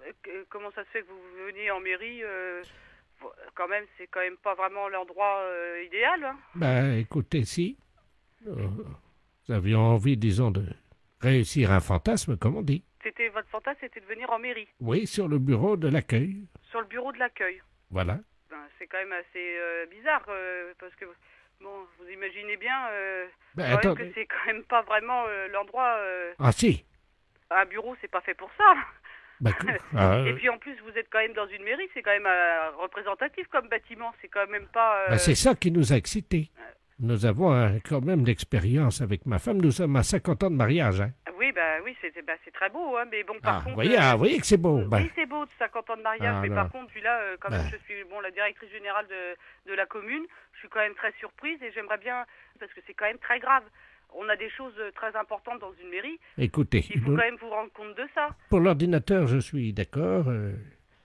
S2: comment ça se fait que vous veniez en mairie quand même, c'est quand même pas vraiment l'endroit idéal. Hein.
S1: Ben, écoutez, si. Nous avions envie, disons, de réussir un fantasme, comme on dit.
S2: C'était votre fantasme, c'était de venir en mairie,
S1: Oui, sur le bureau de l'accueil.
S2: sur le bureau de l'accueil.
S1: Voilà.
S2: Ben, c'est quand même assez bizarre parce que bon, vous imaginez bien
S1: Ben,
S2: quand même
S1: attendez.
S2: que c'est quand même pas vraiment l'endroit.
S1: Ah si.
S2: Un bureau, c'est pas fait pour ça.
S1: Ben,
S2: Et puis en plus, vous êtes quand même dans une mairie, c'est quand même représentatif comme bâtiment, c'est quand même pas.
S1: ben, c'est ça qui nous a excités. Nous avons quand même l'expérience avec ma femme. Nous sommes à 50 ans de mariage. Hein.
S2: Oui, bah oui, c'est très beau, hein, mais bon, par contre.
S1: Vous voyez que c'est beau. Ben.
S2: Oui, c'est beau de 50 ans de mariage, mais
S1: non.
S2: par contre, celui-là, quand même,
S1: Ben.
S2: je suis la directrice générale de la commune, je suis quand même très surprise et j'aimerais bien, parce que c'est quand même très grave. On a des choses très importantes dans une mairie.
S1: Écoutez,
S2: Il faut quand même vous rendre compte de ça.
S1: pour l'ordinateur, je suis d'accord.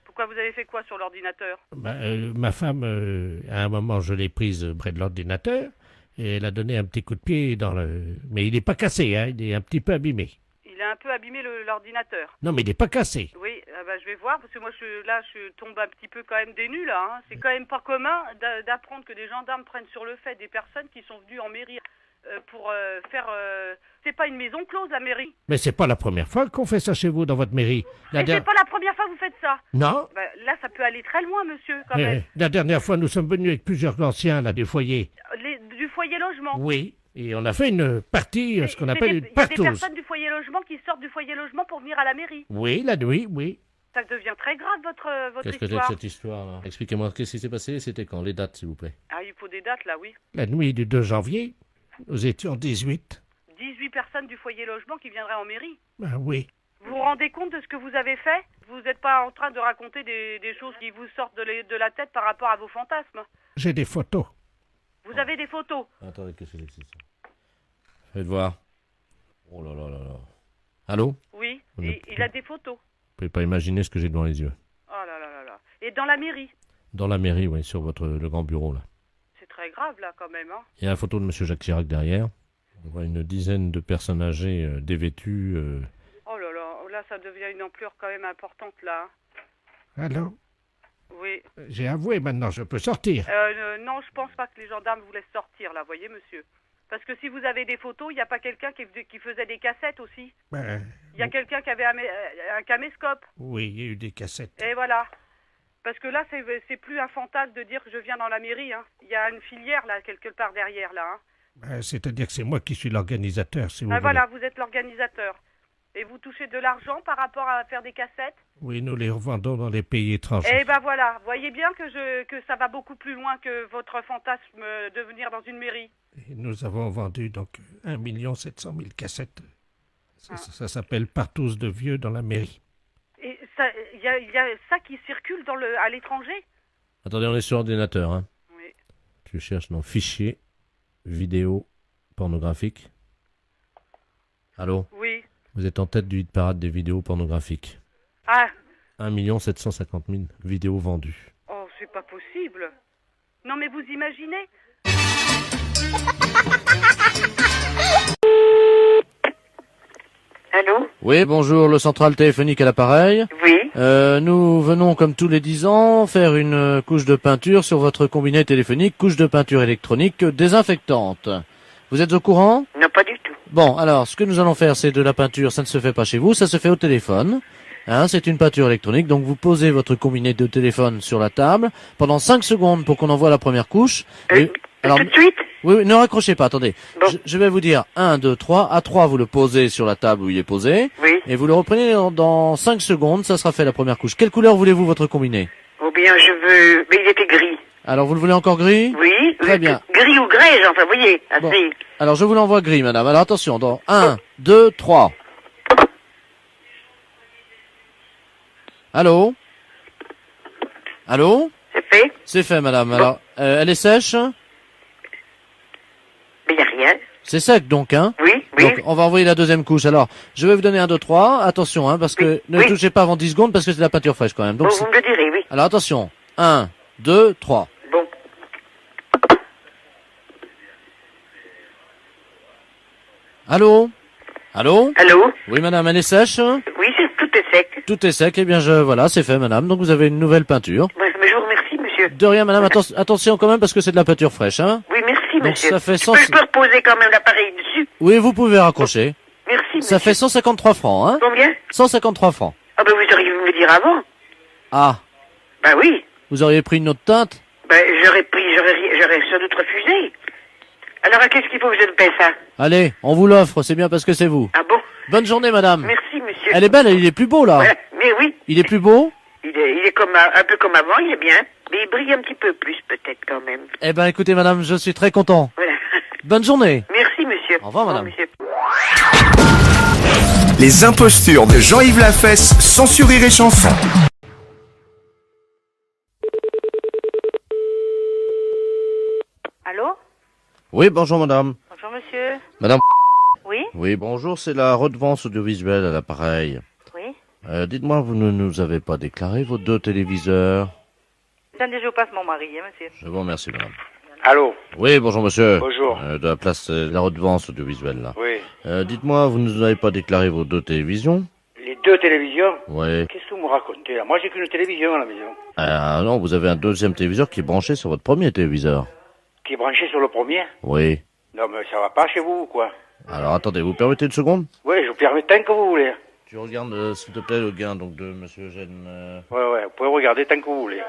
S2: Pourquoi vous avez fait quoi sur l'ordinateur?
S1: Ma femme, à un moment, je l'ai prise près de l'ordinateur et elle a donné un petit coup de pied dans le... Mais il n'est pas cassé, hein, il est un petit peu abîmé.
S2: Il a un peu abîmé l'ordinateur.
S1: Non, mais il n'est pas cassé.
S2: Oui, je vais voir, parce que moi, je tombe un petit peu quand même des nues, là. Hein. C'est quand même pas commun d'apprendre que des gendarmes prennent sur le fait des personnes qui sont venues en mairie pour faire... C'est pas une maison close, la mairie.
S1: Mais c'est pas la première fois qu'on fait ça chez vous, dans votre mairie.
S2: Et c'est pas la première fois que vous faites ça.
S1: Non.
S2: Là, ça peut aller très loin, monsieur, quand même.
S1: La dernière fois, nous sommes venus avec plusieurs anciens, là, du foyer.
S2: Du foyer logement.
S1: Oui. Et on a fait une partie, ce qu'on appelle une
S2: Il y a des
S1: partouze.
S2: personnes du foyer logement qui sortent du foyer logement pour venir à la mairie.
S1: Oui, la nuit, oui.
S2: Ça devient très grave, votre
S12: Qu'est-ce que c'est
S2: histoire.
S12: que cette histoire-là? Expliquez-moi, qu'est-ce qui s'est passé? C'était quand? Les dates, s'il vous plaît.
S2: Ah, il faut des dates, là, oui.
S1: La nuit du 2 janvier, nous étions 18.
S2: 18 personnes du foyer logement qui viendraient en mairie.
S1: Ben oui.
S2: Vous vous rendez compte de ce que vous avez fait? Vous n'êtes pas en train de raconter des choses qui vous sortent de la tête par rapport à vos fantasmes.
S1: J'ai des photos.
S2: Vous avez des photos.
S12: Attendez, qu'est-ce que c'est que ça? Faites voir. Oh là là là là. Allô?
S2: Oui,
S12: On
S2: il a des photos.
S12: Vous pouvez pas imaginer ce que j'ai devant les yeux.
S2: Oh là là là là. Et dans la mairie?
S12: Dans la mairie, oui, sur le grand bureau, là.
S2: C'est très grave, là, quand même, hein.
S12: Il y a la photo de M. Jacques Chirac derrière. On voit une dizaine de personnes âgées dévêtues.
S2: Oh là là, ça devient une ampleur quand même importante, là.
S1: Allô?
S2: Oui.
S1: J'ai avoué, maintenant, je peux sortir.
S2: Non, je pense pas que les gendarmes vous laissent sortir, là, voyez, monsieur. Parce que si vous avez des photos, il n'y a pas quelqu'un qui faisait des cassettes aussi. Il y a quelqu'un qui avait un caméscope.
S1: Oui, il y a eu des cassettes.
S2: Et voilà. Parce que là, c'est plus un fantasme de dire que je viens dans la mairie. Hein. Il y a une filière, là, quelque part derrière, là. Hein.
S1: C'est-à-dire que c'est moi qui suis l'organisateur, si vous voulez.
S2: Voilà, vous êtes l'organisateur. Et vous touchez de l'argent par rapport à faire des cassettes?
S1: Oui, nous les revendons dans les pays étrangers.
S2: Eh ben voilà, voyez bien que ça va beaucoup plus loin que votre fantasme de venir dans une mairie.
S1: Et nous avons vendu donc 1 700 000 cassettes. Ça s'appelle Partous de Vieux dans la mairie.
S2: Et il y a ça qui circule à l'étranger?
S12: Attendez, on est sur ordinateur, hein.
S2: Oui.
S12: Tu cherches dans fichier, vidéo, pornographique. Allô?
S2: Oui.
S12: Vous êtes en tête du hit parade des vidéos pornographiques.
S2: Ah.
S12: 1 750 000 vidéos vendues.
S2: Oh, c'est pas possible. Non, mais vous imaginez?
S4: Allô?
S5: Oui, bonjour, le central téléphonique à l'appareil.
S4: Oui.
S5: Nous venons, comme tous les 10 ans, faire une couche de peinture sur votre combiné téléphonique, couche de peinture électronique désinfectante. Vous êtes au courant?
S4: Non, pas du tout.
S5: Bon, alors, ce que nous allons faire, c'est de la peinture, ça ne se fait pas chez vous, ça se fait au téléphone. Hein, c'est une peinture électronique, donc vous posez votre combiné de téléphone sur la table pendant 5 secondes pour qu'on envoie la première couche.
S4: Alors, tout de suite?
S5: Oui, ne raccrochez pas, attendez.
S4: Bon.
S5: Je vais vous dire 1, 2, 3. À 3, vous le posez sur la table où il est posé.
S4: Oui.
S5: Et vous le reprenez dans 5 secondes, ça sera fait la première couche. Quelle couleur voulez-vous votre combiné?
S4: Ou bien je veux... Mais il était gris.
S5: Alors, vous le voulez encore gris?
S4: Oui.
S5: Très bien.
S4: Gris ou grès, enfin, vous voyez, assez.
S5: Bon. Alors, je vous l'envoie gris, madame. Alors, attention, dans 1, 2, 3. Allô? Allô?
S4: C'est fait?
S5: C'est fait, madame. Alors, elle est sèche?
S4: Mais il n'y a rien.
S5: C'est sec, donc, hein?
S4: Oui, oui.
S5: Donc, on va envoyer la deuxième couche. Alors, je vais vous donner 1, 2, 3. Attention, hein, parce que ne touchez pas avant 10 secondes, parce que c'est de la peinture fraîche, quand même. Donc,
S4: bon, vous me le direz, oui.
S5: Alors, attention. 1, 2, 3.
S4: Bon.
S5: Allô? Allô?
S4: Allô?
S5: Oui, madame, elle est sèche?
S4: Oui, tout est sec.
S5: Tout est sec. Eh bien, voilà, c'est fait, madame. Donc, vous avez une nouvelle peinture.
S4: Ouais, mais je vous remercie, monsieur.
S5: De rien, madame. Attention quand même, parce que c'est de la peinture fraîche, hein?
S4: Oui, merci,
S5: Donc,
S4: monsieur.
S5: ça fait
S4: Je peux reposer quand même l'appareil dessus?
S5: Oui, vous pouvez raccrocher.
S4: Merci, monsieur.
S5: Ça fait 153 francs, hein?
S4: Combien?
S5: 153 francs.
S4: Ah ben, vous auriez pu me le dire avant.
S5: Ah.
S4: Ben oui.
S5: Vous auriez pris une autre teinte?
S4: Ben, j'aurais sans doute refusé. Alors, qu'est-ce qu'il faut que je ne paie ça?
S5: Allez, on vous l'offre, c'est bien parce que c'est vous.
S4: Ah bon?
S5: Bonne journée, madame.
S4: Merci, monsieur.
S5: Elle est belle, il est plus beau, là.
S4: Voilà. Mais oui.
S5: Il est plus beau?
S4: Il est comme un peu comme avant, il est bien. Mais il brille un petit peu plus, peut-être, quand même.
S5: Eh ben, écoutez, madame, je suis très content.
S4: Voilà.
S5: Bonne journée.
S4: Merci, monsieur.
S5: Au revoir, madame.
S4: Monsieur.
S9: Les impostures de Jean-Yves Lafesse, sans sourire et chanson.
S2: Allô?
S5: Oui, bonjour, madame.
S2: Bonjour, monsieur.
S5: Madame.
S2: Oui?
S5: Oui, bonjour, c'est la redevance audiovisuelle à l'appareil.
S2: Oui?
S5: Dites-moi, vous ne nous avez pas déclaré vos 2 téléviseurs?
S2: Attendez, je vous passe mon mari, hein, monsieur.
S5: Je vous remercie, madame.
S10: Allô?
S5: Oui, bonjour, monsieur.
S10: Bonjour.
S5: De la place de la redevance audiovisuelle, là.
S10: Oui.
S5: Dites-moi, vous ne nous avez pas déclaré vos 2 télévisions?
S10: Les 2 télévisions?
S5: Oui.
S10: Qu'est-ce que vous me racontez là? Moi, j'ai qu'une télévision à la maison.
S5: Ah non, vous avez un 2e téléviseur qui est branché sur votre premier téléviseur.
S10: Qui est branché sur le premier?
S5: Oui.
S10: Non, mais ça va pas chez vous ou quoi?
S5: Alors, attendez, vous permettez une seconde?
S10: Oui, je vous permets tant que vous voulez.
S5: Tu regardes, s'il te plaît, le gain donc de monsieur Eugène.
S10: Ouais, vous pouvez regarder tant que vous voulez.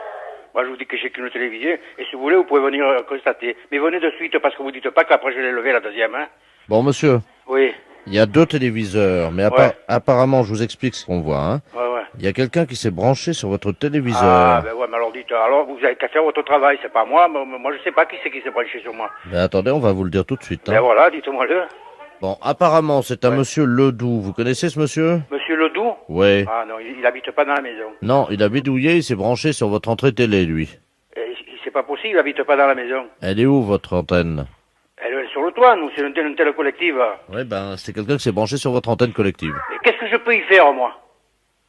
S10: Moi, je vous dis que j'ai qu'une télévision, et si vous voulez, vous pouvez venir constater. Mais venez de suite, parce que vous dites pas qu'après je l'ai levé la deuxième, hein?
S5: Bon, monsieur.
S10: Oui.
S5: Il y a 2 téléviseurs, mais apparemment, je vous explique ce qu'on voit, hein.
S10: Ouais.
S5: Il y a quelqu'un qui s'est branché sur votre téléviseur.
S10: Ah, ben ouais, mais alors dites, alors vous avez qu'à faire votre travail, c'est pas moi, moi je sais pas qui c'est qui s'est branché sur moi.
S5: Mais attendez, on va vous le dire tout de suite, hein.
S10: Ben voilà, dites-moi-le.
S5: Bon, apparemment, c'est un monsieur Ledoux. Vous connaissez ce monsieur?
S10: Monsieur Ledoux?
S5: Oui.
S10: Ah non, il habite pas dans la maison.
S5: Non, il a bidouillé, il s'est branché sur votre entrée télé, lui.
S10: C'est pas possible, il habite pas dans la maison.
S5: Elle est où, votre antenne?
S10: Elle est sur le toit, nous, c'est une telle collective.
S5: Oui, ben, c'est quelqu'un qui s'est branché sur votre antenne collective.
S10: Et qu'est-ce que je peux y faire, moi?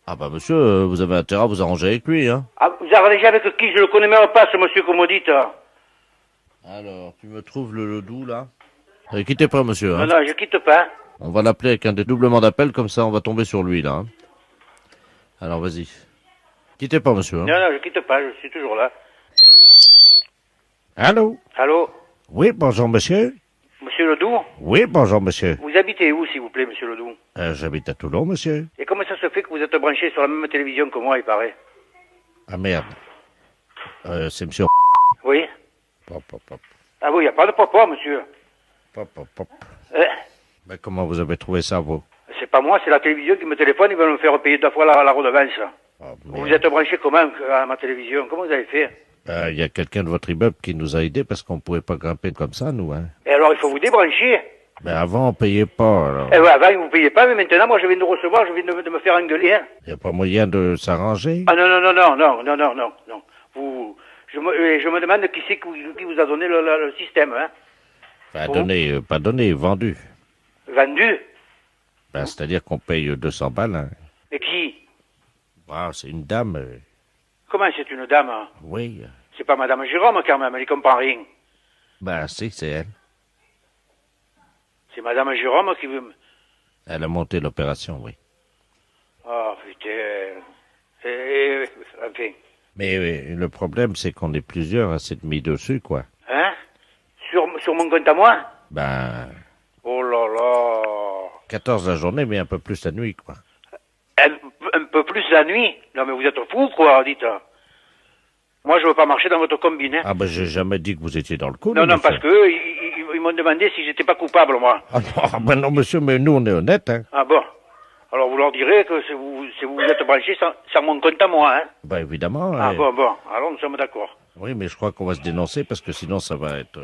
S5: Ah bah, monsieur, vous avez intérêt à vous arranger avec lui, hein.
S10: Ah, vous arrangez avec qui? Je le connais même pas, ce monsieur que vous me dites.
S5: Alors, tu me trouves le Ledoux, là? Quittez pas, monsieur, hein.
S10: Non, je quitte pas.
S5: On va l'appeler avec un dédoublement d'appel, comme ça on va tomber sur lui, là. Hein. Alors, vas-y. Quittez pas, monsieur. Hein.
S10: Non, je quitte pas, je suis toujours là.
S1: Allô?
S10: Allô?
S1: Oui, bonjour, monsieur.
S10: Monsieur Ledoux?
S1: Oui, bonjour, monsieur.
S10: Vous habitez où, s'il vous plaît, monsieur Ledoux?
S1: J'habite à Toulon, monsieur.
S10: Et comment ça se fait que vous êtes branché sur la même télévision que moi, il paraît?
S1: Ah, merde.
S12: C'est monsieur...
S10: Oui.
S12: Pop, pop, pop.
S10: Ah oui, il n'y a pas de papa, monsieur.
S12: Pop, pop, pop.
S10: Eh,
S12: Mais comment vous avez trouvé ça, vous?
S10: c'est pas moi, c'est la télévision qui me téléphone, ils veulent me faire payer 2 fois la redevance. Vous êtes branché comment à ma télévision? Comment vous avez fait?
S12: Il y a quelqu'un de votre immeuble qui nous a aidés parce qu'on pouvait pas grimper comme ça, nous. Hein.
S10: Et alors, il faut vous débrancher.
S12: Mais avant, on payait pas. Alors.
S10: Eh ouais, avant, vous ne payez pas, mais maintenant, moi, je viens de recevoir, je viens de me faire engueuler. Hein.
S12: Il n'y a pas moyen de s'arranger?
S10: Ah non, non, non, non, non, non, non, non, non. Je me demande qui c'est qui vous a donné le système, hein.
S12: Pas donné, pas donné, vendu.
S10: Vendu?
S12: Ben, c'est-à-dire qu'on paye 200 balles. Hein.
S10: Et qui?
S12: Ah, c'est une dame.
S10: Comment c'est une dame? Hein?
S12: Oui.
S10: C'est pas Madame Jérôme, quand même, elle y comprend rien.
S12: Ben, si, c'est elle.
S10: C'est Madame Jérôme qui veut...
S12: Elle a monté l'opération, oui.
S10: Oh, putain... enfin...
S12: Mais le problème, c'est qu'on est plusieurs à s'être mis dessus, quoi.
S10: Hein? Sur mon compte à moi?
S12: Ben...
S10: Oh là là...
S12: 14 la journée, mais un peu plus la nuit, quoi.
S10: Un peu plus la nuit? Non, mais vous êtes fous, quoi, dites. Moi, je veux pas marcher dans votre combine, hein.
S12: Ah ben, j'ai jamais dit que vous étiez dans le coup.
S10: Non, non,
S12: monsieur.
S10: parce que ils m'ont demandé si j'étais pas coupable, moi.
S12: Ah non, ben non, monsieur, mais nous, on est honnêtes, hein.
S10: Ah bon? Alors, vous leur direz que si vous êtes branchés sans mon compte à moi, hein.
S12: Ben évidemment.
S10: Ah bon, alors nous sommes d'accord.
S12: Oui, mais je crois qu'on va se dénoncer parce que sinon ça va être...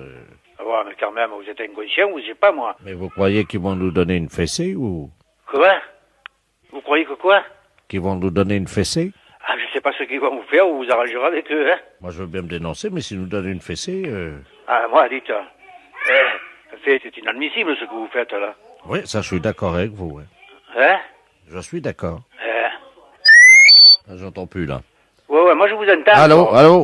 S10: Ah ouais, mais quand même, vous êtes inconscient, vous, je sais pas, moi.
S12: Mais vous croyez qu'ils vont nous donner une fessée ou...
S10: Quoi? Vous croyez que quoi?
S12: Qu'ils vont nous donner une fessée?
S10: Ah, je sais pas ce qu'ils vont vous faire, vous vous arrangerez avec eux, hein.
S12: Moi, je veux bien me dénoncer, mais s'ils nous donnent une fessée...
S10: Ah, moi, dites, c'est inadmissible ce que vous faites, là.
S12: Oui, ça, je suis d'accord avec vous,
S10: Hein?
S12: Je suis d'accord. J'entends plus, là.
S10: Ouais, moi, je vous entends.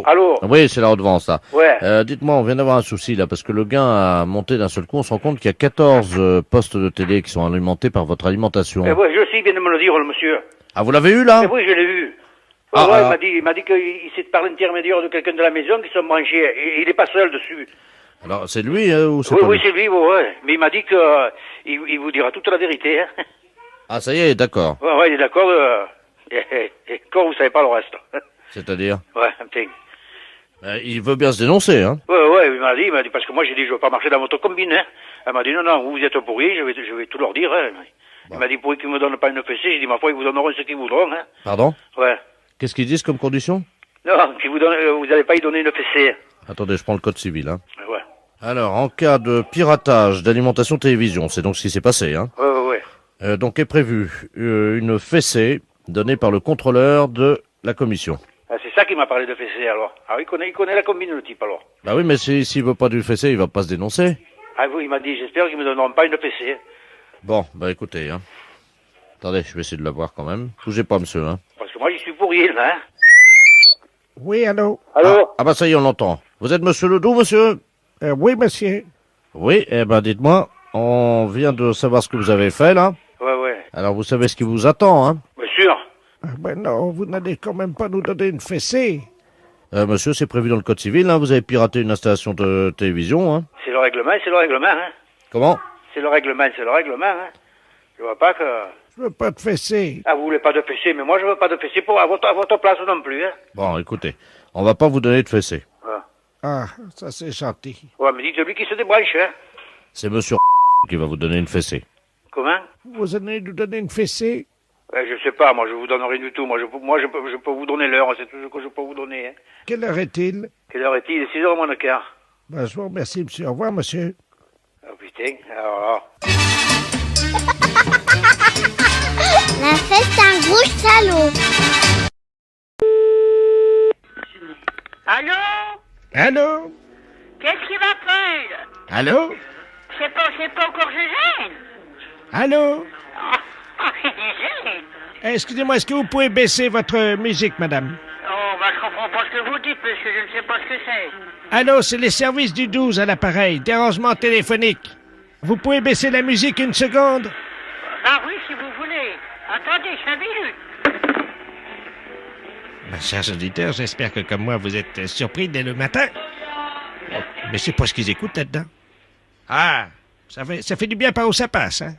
S12: Allô? Oui, c'est la redevance, là.
S10: Ouais.
S12: Dites-moi, on vient d'avoir un souci, là, parce que le gain a monté d'un seul coup. On se rend compte qu'il y a 14 postes de télé qui sont alimentés par votre alimentation.
S10: Eh ouais, je sais, il vient de me le dire, le monsieur.
S12: Ah, vous l'avez eu, là?
S10: Eh oui, je l'ai vu.
S12: Ah,
S10: ouais,
S12: alors...
S10: il m'a dit qu'il s'est par l'intermédiaire de quelqu'un de la maison qui sont branchés. Et il est pas seul dessus.
S12: Alors, c'est lui, ou c'est
S10: Oui,
S12: pas
S10: oui,
S12: lui?
S10: c'est lui, ouais. Mais il m'a dit que il vous dira toute la vérité, hein.
S12: Ah, ça y est, d'accord.
S10: Ouais, il est d'accord. Et quand vous savez pas le reste.
S12: C'est-à-dire?
S10: Ouais, un petit.
S12: Il veut bien se dénoncer, hein?
S10: Ouais, il m'a dit, parce que moi j'ai dit, je veux pas marcher dans votre combine, hein. Elle m'a dit, non, vous êtes pourris, je vais tout leur dire, hein. Il m'a dit, pourquoi qu'ils me donnent pas une fessée? J'ai dit, ma foi, ils vous donneront ce qu'ils voudront, hein.
S12: Pardon?
S10: Ouais.
S12: Qu'est-ce qu'ils disent comme condition?
S10: Non, vous allez pas y donner une fessée.
S12: Attendez, je prends le code civil, hein.
S10: Ouais.
S12: Alors, en cas de piratage d'alimentation télévision, c'est donc ce qui s'est passé, hein?
S10: Ouais.
S12: Donc est prévu une fessée donnée par le contrôleur de la commission.
S10: Ah, c'est ça qui m'a parlé de fessée, alors. Ah oui, il connaît la combine, le type, alors.
S12: Bah oui, mais s'il veut pas du fessée, il va pas se dénoncer.
S10: Ah oui, il m'a dit, j'espère qu'ils me donneront pas une fessée.
S12: Bon, bah écoutez, hein. Attendez, je vais essayer de l'avoir quand même. Bougez pas, monsieur, hein.
S10: Parce que moi, j'y suis pour rien, hein.
S1: Oui, allô?
S10: Allô?
S12: Ah bah ça y est, on l'entend. Vous êtes monsieur Ledoux, monsieur?
S1: Oui, monsieur.
S12: Oui, eh ben dites-moi, on vient de savoir ce que vous avez fait, là.
S10: Ouais.
S12: Alors vous savez ce qui vous attend, hein?
S10: Bien sûr.
S1: Ah ben non, vous n'allez quand même pas nous donner une fessée.
S12: Monsieur, c'est prévu dans le code civil, hein. Vous avez piraté une installation de télévision, hein.
S10: C'est le règlement, hein.
S12: Comment?
S10: C'est le règlement, hein. Je vois pas que...
S1: Je veux pas de fessée.
S10: Ah, vous voulez pas de fessée, mais moi je veux pas de fessée à votre place non plus, hein.
S12: Bon, écoutez, on va pas vous donner de fessée.
S1: Ah, ça c'est gentil.
S10: Ouais, mais dites-lui qu'il se débranche, hein.
S12: C'est monsieur qui va vous donner une fessée.
S10: Comment?
S1: Vous allez nous donner une fessée?
S10: Je sais pas, moi je vous donne rien du tout. Moi je peux vous donner l'heure, c'est tout ce que je peux vous donner, hein.
S1: Quelle heure est-il?
S10: Quelle heure est-il? Il est 6h moins le quart.
S1: Ben, je vous remercie, monsieur. Au revoir, monsieur.
S10: Oh putain, alors là...
S3: La fête, c'est un gros salaud.
S2: Allô?
S1: Allô?
S2: Qu'est-ce qui m'appelle?
S1: Allô?
S2: C'est pas encore Gégène?
S1: Allô?
S2: Gégène?
S1: Excusez-moi, est-ce que vous pouvez baisser votre musique, madame?
S2: Oh, je comprends pas ce que vous dites, monsieur, je ne sais pas ce que c'est.
S1: Allô, c'est les services du 12 à l'appareil. Dérangement téléphonique. Vous pouvez baisser la musique une seconde?
S2: Ah oui, si vous voulez. Attendez, 5 minutes.
S1: Chers auditeurs, j'espère que comme moi, vous êtes surpris dès le matin. Mais c'est pas ce qu'ils écoutent là-dedans. Ah, ça fait du bien par où ça passe, hein?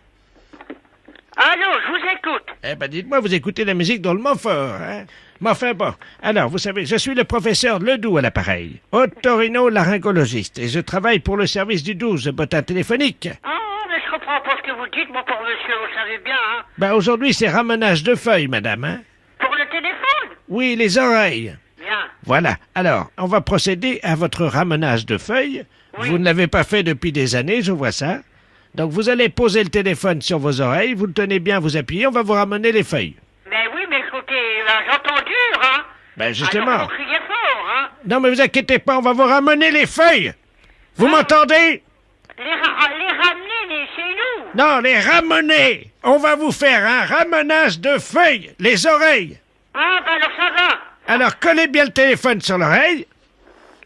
S13: Allô, je vous écoute.
S1: Eh ben, dites-moi, vous écoutez la musique dans le Montfort, hein? Mais enfin bon. Alors, vous savez, je suis le professeur Ledoux à l'appareil, otorino-laryngologiste, et je travaille pour le service du 12, bottin téléphonique.
S13: Ah, mais je comprends pas ce que vous dites, mon pauvre monsieur, vous savez bien, hein.
S1: Ben, aujourd'hui, c'est ramenage de feuilles, madame, hein?
S13: Pour le téléphone?
S1: Oui, les oreilles.
S13: Bien.
S1: Voilà. Alors, on va procéder à votre ramenage de feuilles.
S13: Oui.
S1: Vous ne l'avez pas fait depuis des années, je vois ça. Donc, vous allez poser le téléphone sur vos oreilles, vous le tenez bien, vous appuyez, on va vous ramener les feuilles.
S13: Mais oui, mais écoutez, j'entends dur, hein.
S1: Ben, justement.
S13: Alors, vous criez fort, hein.
S1: Non, mais vous inquiétez pas, on va vous ramener les feuilles. Vous m'entendez?
S13: Les ramener chez nous.
S1: Non, les ramener. On va vous faire un ramenage de feuilles, les oreilles.
S13: Ah, ben alors ça va.
S1: Alors, collez bien le téléphone sur l'oreille.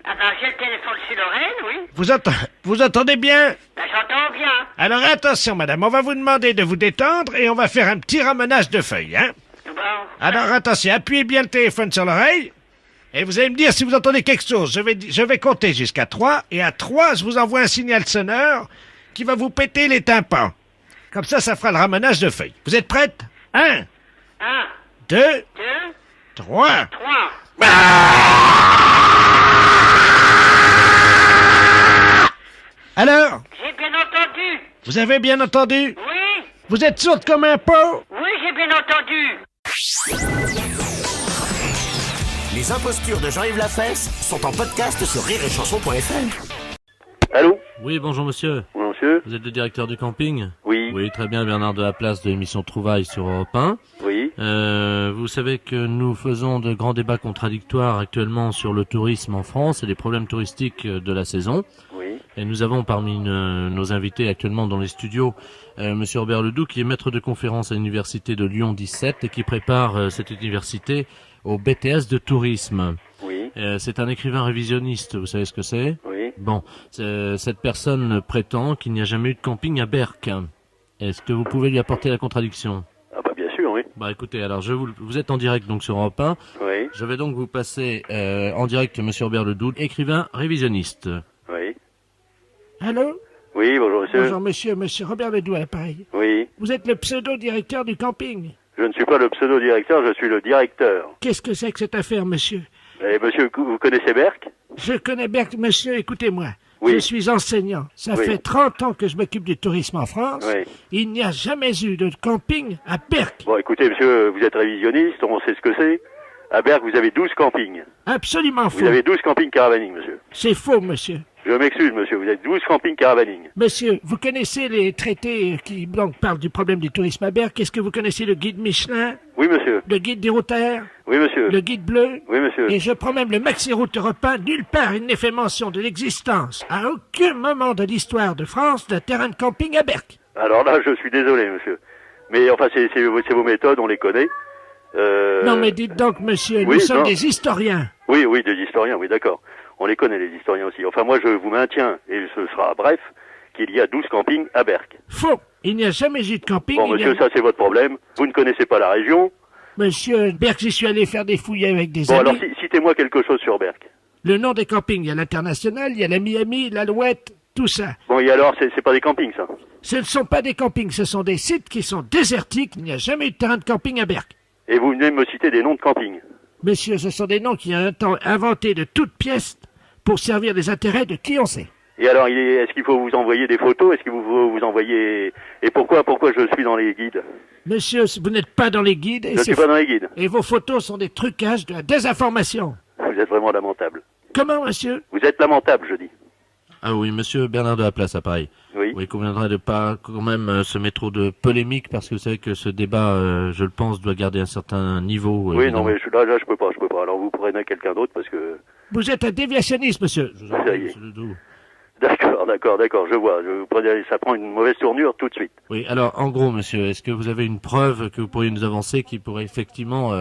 S13: Ah ben, j'ai le téléphone sur l'oreille, oui.
S1: Vous entendez bien?
S13: Ben, j'entends bien.
S1: Alors, attention, madame, on va vous demander de vous détendre et on va faire un petit ramenage de feuilles, hein?
S13: Bon.
S1: Alors, attention, appuyez bien le téléphone sur l'oreille. Et vous allez me dire si vous entendez quelque chose. Je vais compter jusqu'à 3. Et à 3, je vous envoie un signal sonore qui va vous péter les tympans. Comme ça fera le ramenage de feuilles. Vous êtes prête? 1, 2, 3. Alors?
S13: J'ai bien entendu.
S1: Vous avez bien entendu?
S13: Oui.
S1: Vous êtes sourde comme un pot?
S13: Oui, j'ai bien entendu.
S9: Les impostures de Jean-Yves Lafesse sont en podcast sur rireetchanson.fr.
S7: Allô?
S5: Oui, bonjour monsieur.
S7: Oui, monsieur.
S5: Vous êtes le directeur du camping?
S7: Oui.
S5: Oui, très bien, Bernard de la Place de l'émission Trouvailles sur Europe 1.
S7: Oui.
S5: Vous savez que nous faisons de grands débats contradictoires actuellement sur le tourisme en France et les problèmes touristiques de la saison.
S7: Oui.
S5: Et nous avons parmi nos invités actuellement dans les studios monsieur Robert Ledoux, qui est maître de conférence à l'université de Lyon 17 et qui prépare cette université au BTS de tourisme.
S7: Oui.
S5: C'est un écrivain révisionniste, vous savez ce que c'est?
S7: Oui.
S5: Bon, cette personne prétend qu'il n'y a jamais eu de camping à Berck. Est-ce que vous pouvez lui apporter la contradiction?
S7: Ah bah bien sûr, oui.
S5: Bah écoutez, alors vous êtes en direct donc sur Europe 1.
S7: Oui.
S5: Je vais donc vous passer en direct monsieur Robert Ledoux, écrivain révisionniste.
S7: Oui.
S1: Allô?
S7: Oui, bonjour monsieur.
S1: Bonjour monsieur Robert Ledoux à l'appareil.
S7: Oui.
S1: Vous êtes le pseudo-directeur du camping.
S7: Je ne suis pas le pseudo-directeur, je suis le directeur.
S1: Qu'est-ce que c'est que cette affaire, monsieur?
S7: Eh, monsieur, vous connaissez Berck?
S1: Je connais Berck, monsieur, écoutez-moi.
S7: Oui.
S1: Je suis enseignant. Ça
S7: Oui.
S1: fait 30 ans que je m'occupe du tourisme en France.
S7: Oui.
S1: Il n'y a jamais eu de camping à Berck.
S7: Bon, écoutez, monsieur, vous êtes révisionniste, on sait ce que c'est. À Berck, vous avez 12 campings.
S1: Absolument faux.
S7: Vous avez 12 campings caravaning, monsieur.
S1: C'est faux, monsieur.
S7: Je m'excuse, monsieur, vous avez 12 campings caravaning.
S1: Monsieur, vous connaissez les traités qui donc parlent du problème du tourisme à Berck? Est-ce que vous connaissez le guide Michelin?
S7: Oui, monsieur.
S1: Le guide des routaires?
S7: Oui, monsieur.
S1: Le guide bleu?
S7: Oui, monsieur.
S1: Et je prends même le Maxi-Route européen. Nulle part il n'est fait mention de l'existence, à aucun moment de l'histoire de France, d'un terrain de camping à Berck.
S7: Alors là, je suis désolé, monsieur. Mais enfin, c'est vos méthodes, on les connaît.
S1: Non, mais dites donc, monsieur,
S7: oui,
S1: nous sommes
S7: non.
S1: des historiens.
S7: Oui, des historiens, oui, d'accord. On les connaît, les historiens aussi. Enfin, moi, je vous maintiens, et ce sera bref, qu'il y a 12 campings à Berck.
S1: Faux. Il n'y a jamais eu de camping.
S7: Bon, monsieur, ça, c'est votre problème. Vous ne connaissez pas la région.
S1: Monsieur, Berck, j'y suis allé faire des fouilles avec des
S7: Bon,
S1: amis.
S7: alors, citez-moi quelque chose sur Berck.
S1: Le nom des campings, il y a l'International, il y a la Miami, l'Alouette, tout ça.
S7: Bon, et alors, c'est pas des campings, ça?
S1: Ce ne sont pas des campings, ce sont des sites qui sont désertiques. Il n'y a jamais eu de terrain de camping à Berck.
S7: Et vous venez me citer des noms de campings.
S1: Monsieur, ce sont des noms qui ont un temps inventés de toutes pièces pour servir les intérêts de qui on sait.
S7: Et alors, est-ce qu'il faut vous envoyer des photos? Est-ce qu'il faut vous envoyer... Et pourquoi je suis dans les guides?
S1: Monsieur, vous n'êtes pas dans les guides.
S7: Je ne suis pas dans les guides.
S1: Et vos photos sont des trucages, de la désinformation.
S7: Vous êtes vraiment lamentable.
S1: Comment, monsieur?
S7: Vous êtes lamentable, je dis.
S5: Ah oui, monsieur Bernard de la Place, à Paris.
S7: Oui.
S5: Oui, il conviendrait de pas quand même se mettre trop de polémique, parce que vous savez que ce débat, je le pense, doit garder un certain niveau.
S7: Oui,
S5: évidemment.
S7: non, mais là, je peux pas. Alors, vous prenez quelqu'un d'autre parce que...
S1: Vous êtes un déviationniste, monsieur.
S5: Je vous en
S7: Ça
S5: prie,
S7: y est.
S5: monsieur Ledoux.
S7: D'accord, je vois. Ça prend une mauvaise tournure tout de suite.
S5: Oui, alors, en gros, monsieur, est-ce que vous avez une preuve que vous pourriez nous avancer qui pourrait effectivement,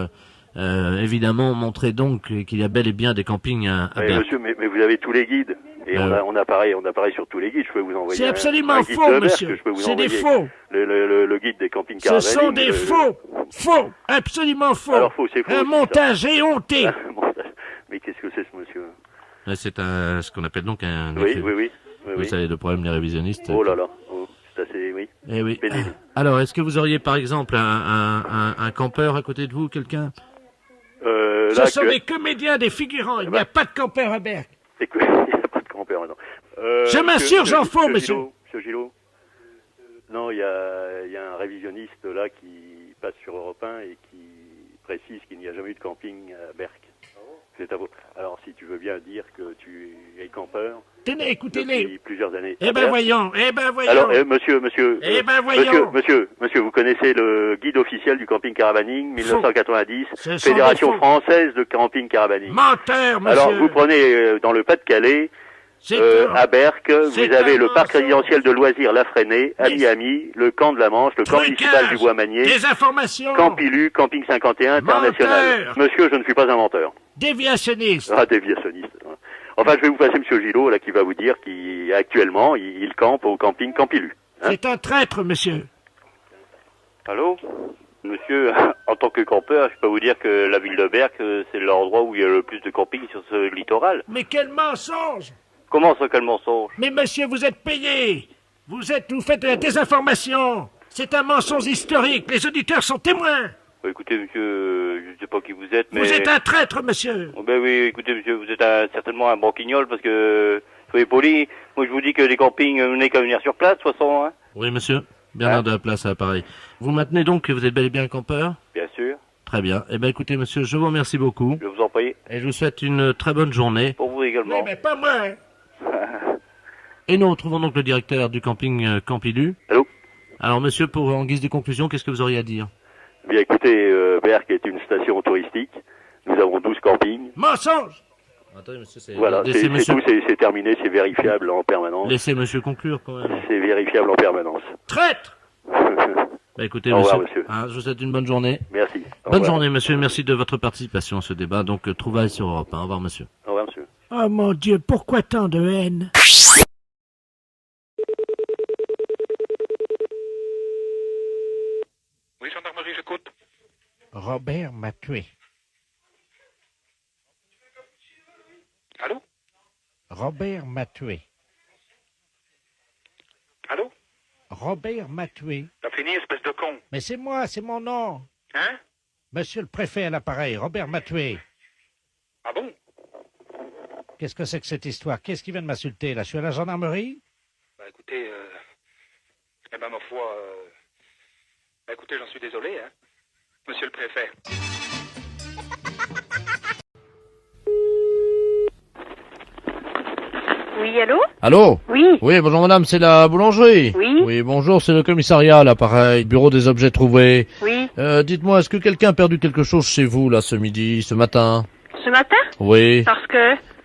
S5: évidemment, montrer donc qu'il y a bel et bien des campings à
S7: Oui,
S5: Berck?
S7: monsieur, mais vous avez tous les guides. Et on a pareil sur tous les guides. Je peux vous envoyer
S1: C'est absolument
S7: un guide
S1: faux,
S7: de Berck,
S1: monsieur.
S7: je peux vous
S1: C'est des
S7: envoyer
S1: faux.
S7: Le guide des campings
S1: Ce
S7: caravaning.
S1: sont des faux. Faux. Absolument faux.
S7: Alors, faux, c'est faux.
S1: Un
S7: aussi,
S1: montage éhonté.
S7: ça. Mais qu'est-ce que c'est, ce monsieur?
S5: C'est ce qu'on appelle donc un...
S7: Oui.
S5: Vous savez, le problème des révisionnistes.
S7: Oh là là. Oh, c'est assez, oui.
S5: Eh oui.
S7: Pénible.
S5: Alors, est-ce que vous auriez par exemple un campeur à côté de vous, quelqu'un?
S1: Ce sont des comédiens, des figurants. Il n'y a pas de campeur à Berck.
S7: Écoute, il n'y a pas de campeur maintenant.
S1: Je m'assure, j'en faut, monsieur.
S7: Monsieur Gillot. Non, il y a un révisionniste là qui passe sur Europe 1 et qui précise qu'il n'y a jamais eu de camping à Berck. C'est à vous. Alors, si tu veux bien dire que tu es campeur.
S1: Tenez, écoutez-les.
S7: Depuis plusieurs années.
S1: Eh ben voyons.
S7: Alors, monsieur.
S1: Eh ben voyons.
S7: Monsieur, vous connaissez le guide officiel du camping caravaning 1990,
S1: Ce sont
S7: Fédération
S1: des fous.
S7: française de camping caravaning.
S1: Menteur, monsieur.
S7: Alors, vous prenez dans le Pas-de-Calais, à Berck, vous avez le parc résidentiel de loisirs La Fresnay, à Miami, le camp de la Manche, le camp municipal du Bois-Manier,
S1: Des informations.
S7: Campilu, Camping 51 international.
S1: Menteur.
S7: Monsieur, je ne suis pas un menteur.
S1: Déviationniste.
S7: Ah, déviationniste. Enfin, je vais vous passer monsieur Gillot, là, qui va vous dire qu'actuellement, il campe au camping Campilu. Hein.
S1: C'est un traître, monsieur.
S14: Allô? Monsieur, en tant que campeur, je peux vous dire que la ville de Berck, c'est l'endroit où il y a le plus de camping sur ce littoral.
S1: Mais quel mensonge!
S14: Comment ça, quel mensonge?
S1: Mais monsieur, vous êtes payé. Vous faites de la désinformation. C'est un mensonge historique. Les auditeurs sont témoins.
S14: Bah, écoutez, monsieur, je ne sais pas qui vous êtes, mais...
S1: Vous êtes un traître, monsieur.
S14: Oh, ben oui, écoutez, monsieur, vous êtes certainement un banquignol, parce que, soyez poli, moi je vous dis que les campings, vous n'avez qu'à venir sur place, de toute façon, hein.
S5: Oui, monsieur. Bernard de la Place à l'appareil. Vous maintenez donc que vous êtes bel et bien un campeur?
S14: Bien sûr.
S5: Très bien. Eh bien, écoutez, monsieur, je vous remercie beaucoup.
S14: Je vous en prie.
S5: Et je vous souhaite une très bonne journée.
S14: Pour vous également.
S1: Oui, mais pas moi. Hein.
S5: Et nous retrouvons donc le directeur du camping Campilu.
S7: Allô?
S5: Alors, monsieur, en guise de conclusion, qu'est-ce que vous auriez à dire?
S7: Bien, écoutez, Berck est une station touristique. Nous avons 12 campings.
S1: Mensonge!
S5: Attendez, monsieur,
S7: voilà, c'est tout, c'est terminé, c'est vérifiable en permanence.
S5: Laissez monsieur conclure, quand même.
S7: C'est vérifiable en permanence.
S1: Traître!
S5: Bah écoutez,
S7: Au
S5: monsieur,
S7: revoir, monsieur.
S5: je vous souhaite une bonne journée.
S7: Merci. Au
S5: Bonne
S7: revoir.
S5: journée, monsieur. Merci de votre participation à ce débat. Donc, trouvailles sur Europe 1. Au revoir, monsieur.
S7: Au revoir, monsieur.
S1: Oh mon Dieu, pourquoi tant de haine?
S11: Oui, gendarmerie, j'écoute.
S1: Robert m'a tué.
S11: Allô?
S1: Robert m'a tué.
S11: Allô?
S1: Robert m'a tué.
S11: T'as fini, espèce de con.
S1: Mais c'est moi, c'est mon nom.
S11: Hein?
S1: Monsieur le préfet à l'appareil, Robert m'a tué.
S11: Ah bon?
S1: Qu'est-ce que c'est que cette histoire? Qu'est-ce qui vient de m'insulter, là? Je suis à la gendarmerie?
S11: Bah écoutez, eh ben ma foi, bah écoutez, j'en suis désolé, hein. Monsieur le préfet.
S4: Oui, allô?
S12: Allô?
S4: Oui.
S12: Oui, bonjour madame, c'est la boulangerie.
S4: Oui.
S12: Oui, bonjour, c'est le commissariat, l'appareil, bureau des objets trouvés.
S4: Oui.
S12: Dites-moi, est-ce que quelqu'un a perdu quelque chose chez vous, là, ce midi, ce matin?
S4: Ce matin?
S12: Oui.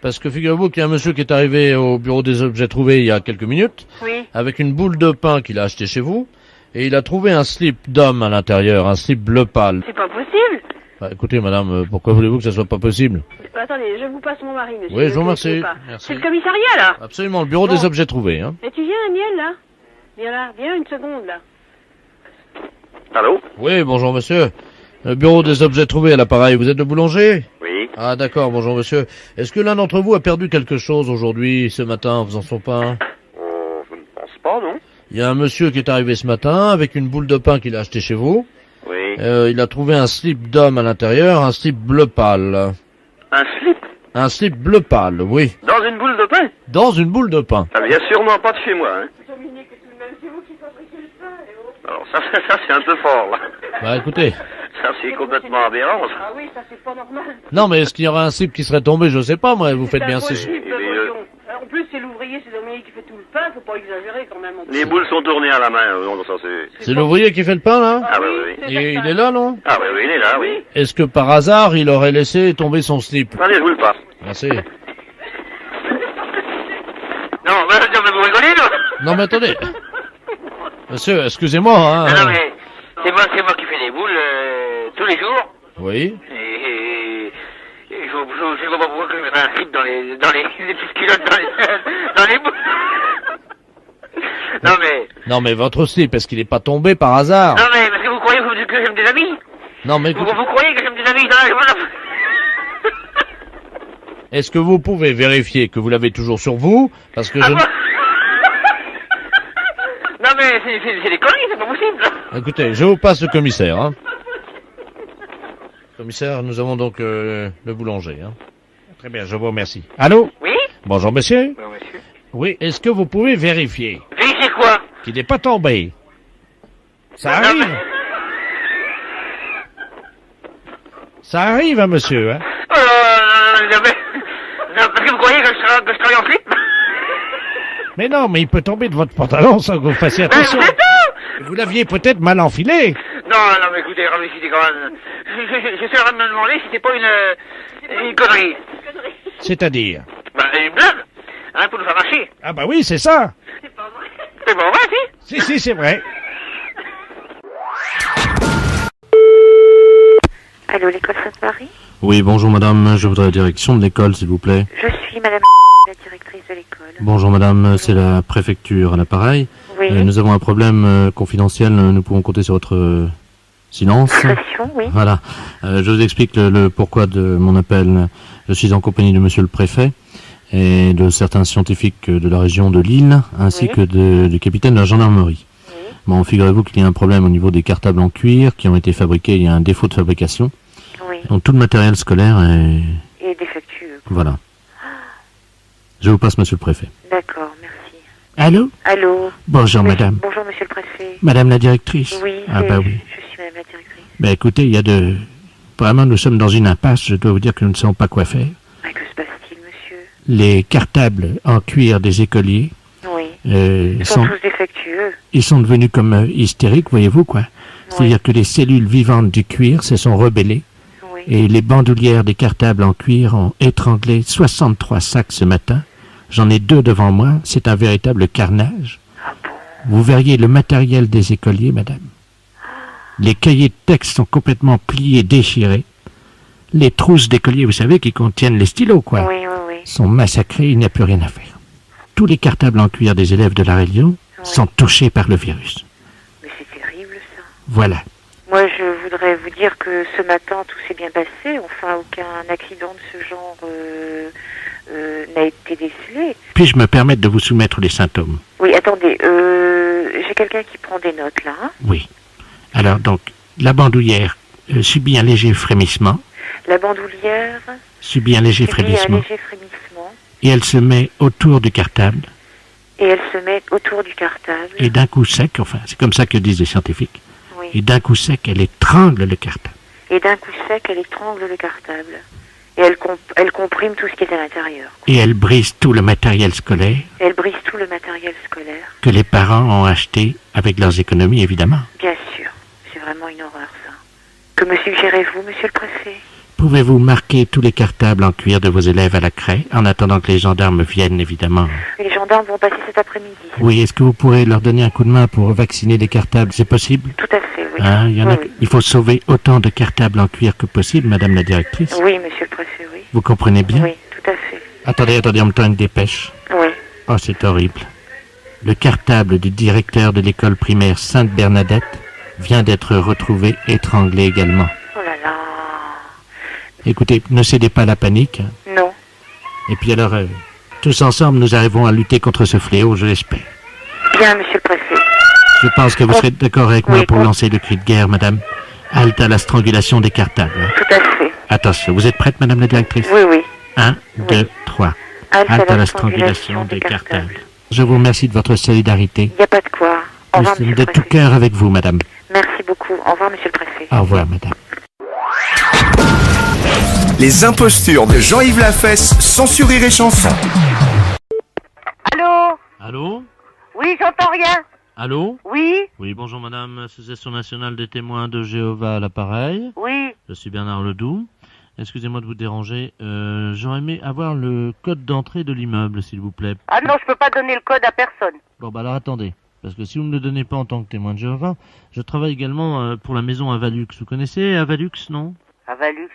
S4: Parce que
S12: figurez-vous qu'il y a un monsieur qui est arrivé au bureau des objets trouvés il y a quelques minutes.
S4: Oui.
S12: Avec une boule de pain qu'il a acheté chez vous. Et il a trouvé un slip d'homme à l'intérieur, un slip bleu pâle.
S4: C'est pas possible.
S12: Bah, écoutez madame, pourquoi voulez-vous que ça soit pas possible?
S4: Attendez, je vous passe mon mari, monsieur.
S12: Oui, je vous
S4: Ne
S12: remercie.
S4: quittez pas.
S12: Merci.
S4: C'est le commissariat, là?
S12: Absolument, le bureau des objets trouvés, hein.
S4: Et tu viens, Daniel, là? Viens là, viens une seconde, là.
S14: Allô?
S12: Oui, bonjour monsieur. Le bureau des objets trouvés à l'appareil, vous êtes le boulanger?
S14: Oui.
S12: Ah d'accord, bonjour monsieur. Est-ce que l'un d'entre vous a perdu quelque chose aujourd'hui, ce matin, en faisant son pain?
S14: Je ne pense pas, non?
S12: Il y a un monsieur qui est arrivé ce matin avec une boule de pain qu'il a acheté chez vous.
S14: Oui.
S12: Il a trouvé un slip d'homme à l'intérieur, un slip bleu pâle.
S14: Un slip?
S12: Un slip bleu pâle, oui.
S14: Dans une boule de pain?
S12: Dans une boule de pain.
S14: Ça vient sûrement pas de chez moi, hein. Alors ça c'est un peu fort, là.
S12: Bah écoutez.
S14: Ça c'est complètement aberrant.
S4: Ah oui, ça c'est pas normal.
S12: Non mais est-ce qu'il y aurait un slip qui serait tombé, je sais pas moi, vous faites bien
S4: C'est
S12: ces...
S4: impossible, voyons. En plus, c'est l'ouvrier, c'est Dominique qui fait tout le pain, faut pas exagérer quand même.
S14: Les boules sont tournées à la main, non, ça c'est...
S12: C'est l'ouvrier qui fait le pain là?
S14: Ah oui, oui.
S12: Il est là, non?
S14: Ah oui, oui, il est là, oui.
S12: Est-ce que par hasard il aurait laissé tomber son slip?
S14: Allez, je vous le passe.
S12: Merci.
S14: Non, mais vous rigolez, là?
S12: Non mais attendez. Monsieur, excusez-moi, hein.
S13: Non, mais c'est moi qui fais des boules tous les jours.
S12: Oui.
S13: Et je sais pas pourquoi que je mettrais un slip dans les petites culottes dans les boules.
S12: Non mais votre slip, est-ce qu'il est pas tombé par hasard?
S13: Non mais parce que vous croyez que j'aime des amis?
S12: Non mais
S13: Vous
S12: écoutez,
S13: croyez que j'aime des amis?
S12: est-ce que vous pouvez vérifier que vous l'avez toujours sur vous? Parce que
S13: Ah
S12: je...
S13: bon? Non mais c'est des conneries, c'est pas possible.
S12: Écoutez, je vous passe le commissaire. Hein. Commissaire, nous avons donc le boulanger. Hein.
S1: Très bien, je vous remercie. Allô?
S13: Oui?
S1: Bonjour, monsieur.
S13: Bonjour, monsieur.
S1: Oui, est-ce que vous pouvez vérifier
S13: Vérifier quoi?
S1: qu'il n'est pas tombé? Ça
S13: Non,
S1: arrive. Ça arrive, hein, monsieur, hein?
S13: Non, parce que vous croyez que je travaille en slip?
S1: Mais non, mais il peut tomber de votre pantalon sans que vous fassiez attention. Vous l'aviez peut-être mal enfilé.
S13: Non, mais écoutez, réfléchissez quand même. Je suis en train de me demander si c'est pas une connerie.
S1: C'est-à-dire?
S13: Bah, une blague, hein, pour nous faire marcher.
S1: Ah bah oui, c'est ça.
S13: C'est pas vrai, si?
S1: Si, c'est vrai.
S4: Allô, l'école Sainte-Marie?
S5: Oui, bonjour madame, je voudrais la direction de l'école, s'il vous plaît.
S4: Je suis madame la directrice de l'école.
S5: Bonjour madame, c'est la préfecture à l'appareil.
S4: Oui.
S5: Nous avons un problème confidentiel, nous pouvons compter sur votre silence.
S4: Discrétion, oui.
S5: Voilà. Je vous explique le pourquoi de mon appel. Je suis en compagnie de monsieur le préfet et de certains scientifiques de la région de Lille, ainsi que du capitaine de la gendarmerie. Bon, figurez-vous qu'il y a un problème au niveau des cartables en cuir qui ont été fabriqués, il y a un défaut de fabrication.
S4: Oui.
S5: Donc tout le matériel scolaire est...
S4: Et défectueux.
S5: Voilà. Je vous passe monsieur le préfet.
S4: D'accord, merci.
S1: Allô?
S4: Allô?
S1: Bonjour, madame.
S4: Bonjour, monsieur le préfet.
S1: Madame la directrice?
S4: Oui,
S1: Ah bah oui.
S4: je suis madame la directrice.
S1: Ben écoutez, il y a de... Vraiment, nous sommes dans une impasse, je dois vous dire que nous ne savons pas quoi faire.
S4: Ah, que se passe-t-il, monsieur?
S1: Les cartables en cuir des écoliers...
S4: Oui. Ils sont tous défectueux.
S1: Ils sont devenus comme hystériques, voyez-vous, quoi. C'est-à-dire que les cellules vivantes du cuir se sont rebellées.
S4: Oui.
S1: Et les bandoulières des cartables en cuir ont étranglé 63 sacs ce matin. J'en ai 2 devant moi. C'est un véritable carnage.
S4: Ah bon?
S1: Vous verriez le matériel des écoliers, madame. Les cahiers de texte sont complètement pliés, déchirés. Les trousses d'écoliers, vous savez, qui contiennent les stylos, quoi, sont massacrées. Il n'y a plus rien à faire. Tous les cartables en cuir des élèves de la Réunion sont touchés par le virus.
S4: Mais c'est terrible, ça.
S1: Voilà.
S4: Moi, je voudrais vous dire que ce matin, tout s'est bien passé. Enfin, aucun accident de ce genre n'a été décelé.
S1: Puis-je me permettre de vous soumettre les symptômes?
S4: Oui, attendez. J'ai quelqu'un qui prend des notes, là. Hein?
S1: Oui. Alors, donc, la bandoulière subit un léger frémissement.
S4: La bandoulière
S1: subit un léger frémissement.
S4: frémissement.
S1: Et elle se met autour du cartable.
S4: Et elle se met autour du cartable.
S1: Et d'un coup sec, enfin, c'est comme ça que disent les scientifiques.
S4: Oui.
S1: Et d'un coup sec, elle étrangle le cartable.
S4: Et d'un coup sec, elle étrangle le cartable. Et elle comprime tout ce qui est à l'intérieur.
S1: Et elle brise tout le matériel scolaire.
S4: Et elle brise tout le matériel scolaire.
S1: Que les parents ont acheté avec leurs économies, évidemment.
S4: Bien sûr. C'est vraiment une horreur, ça. Que me suggérez-vous, monsieur le préfet?
S1: Pouvez-vous marquer tous les cartables en cuir de vos élèves à la craie, en attendant que les gendarmes viennent, évidemment?
S4: Les gendarmes vont passer cet après-midi.
S1: Oui, est-ce que vous pourrez leur donner un coup de main pour vacciner les cartables? C'est possible?
S4: Tout à fait, oui.
S1: Hein, il faut sauver autant de cartables en cuir que possible, madame la directrice.
S4: Oui, monsieur le préfet, oui.
S1: Vous comprenez bien?
S4: Oui, tout à fait.
S1: Attendez, on me tend une dépêche.
S4: Oui.
S1: Oh, c'est horrible. Le cartable du directeur de l'école primaire Sainte-Bernadette vient d'être retrouvé étranglé également.
S4: Oh là là.
S1: Écoutez, ne cédez pas à la panique.
S4: Non.
S1: Et puis alors, tous ensemble, nous arrivons à lutter contre ce fléau, je l'espère.
S4: Bien, monsieur le préfet.
S1: Je pense que vous serez d'accord avec moi pour lancer le cri de guerre, madame. Halte à la strangulation des cartables.
S4: Tout à fait.
S1: Attention, vous êtes prête, madame la directrice?
S4: Oui, oui.
S1: 1, 2, 3. Halte à la strangulation des cartables. Je vous remercie de votre solidarité.
S4: Il n'y a pas de quoi. Au revoir, monsieur le
S1: de tout
S4: préfet.
S1: cœur avec vous, madame.
S4: Merci beaucoup. Au revoir, monsieur le préfet.
S1: Au revoir, madame.
S15: Les impostures de Jean-Yves Lafesse sont sur Rire et Chanson.
S4: Allô?
S5: Allô?
S4: Oui, j'entends rien.
S5: Allô?
S4: Oui?
S5: Oui, bonjour madame, Association nationale des témoins de Jéhovah à l'appareil.
S4: Oui.
S5: Je suis Bernard Ledoux. Excusez-moi de vous déranger. J'aurais aimé avoir le code d'entrée de l'immeuble, s'il vous plaît.
S4: Ah non, je peux pas donner le code à personne.
S5: Bon, bah alors attendez. Parce que si vous ne me le donnez pas en tant que témoin de Jéhovah, je travaille également pour la maison Avalux. Vous connaissez Avalux, non?
S4: Avalux,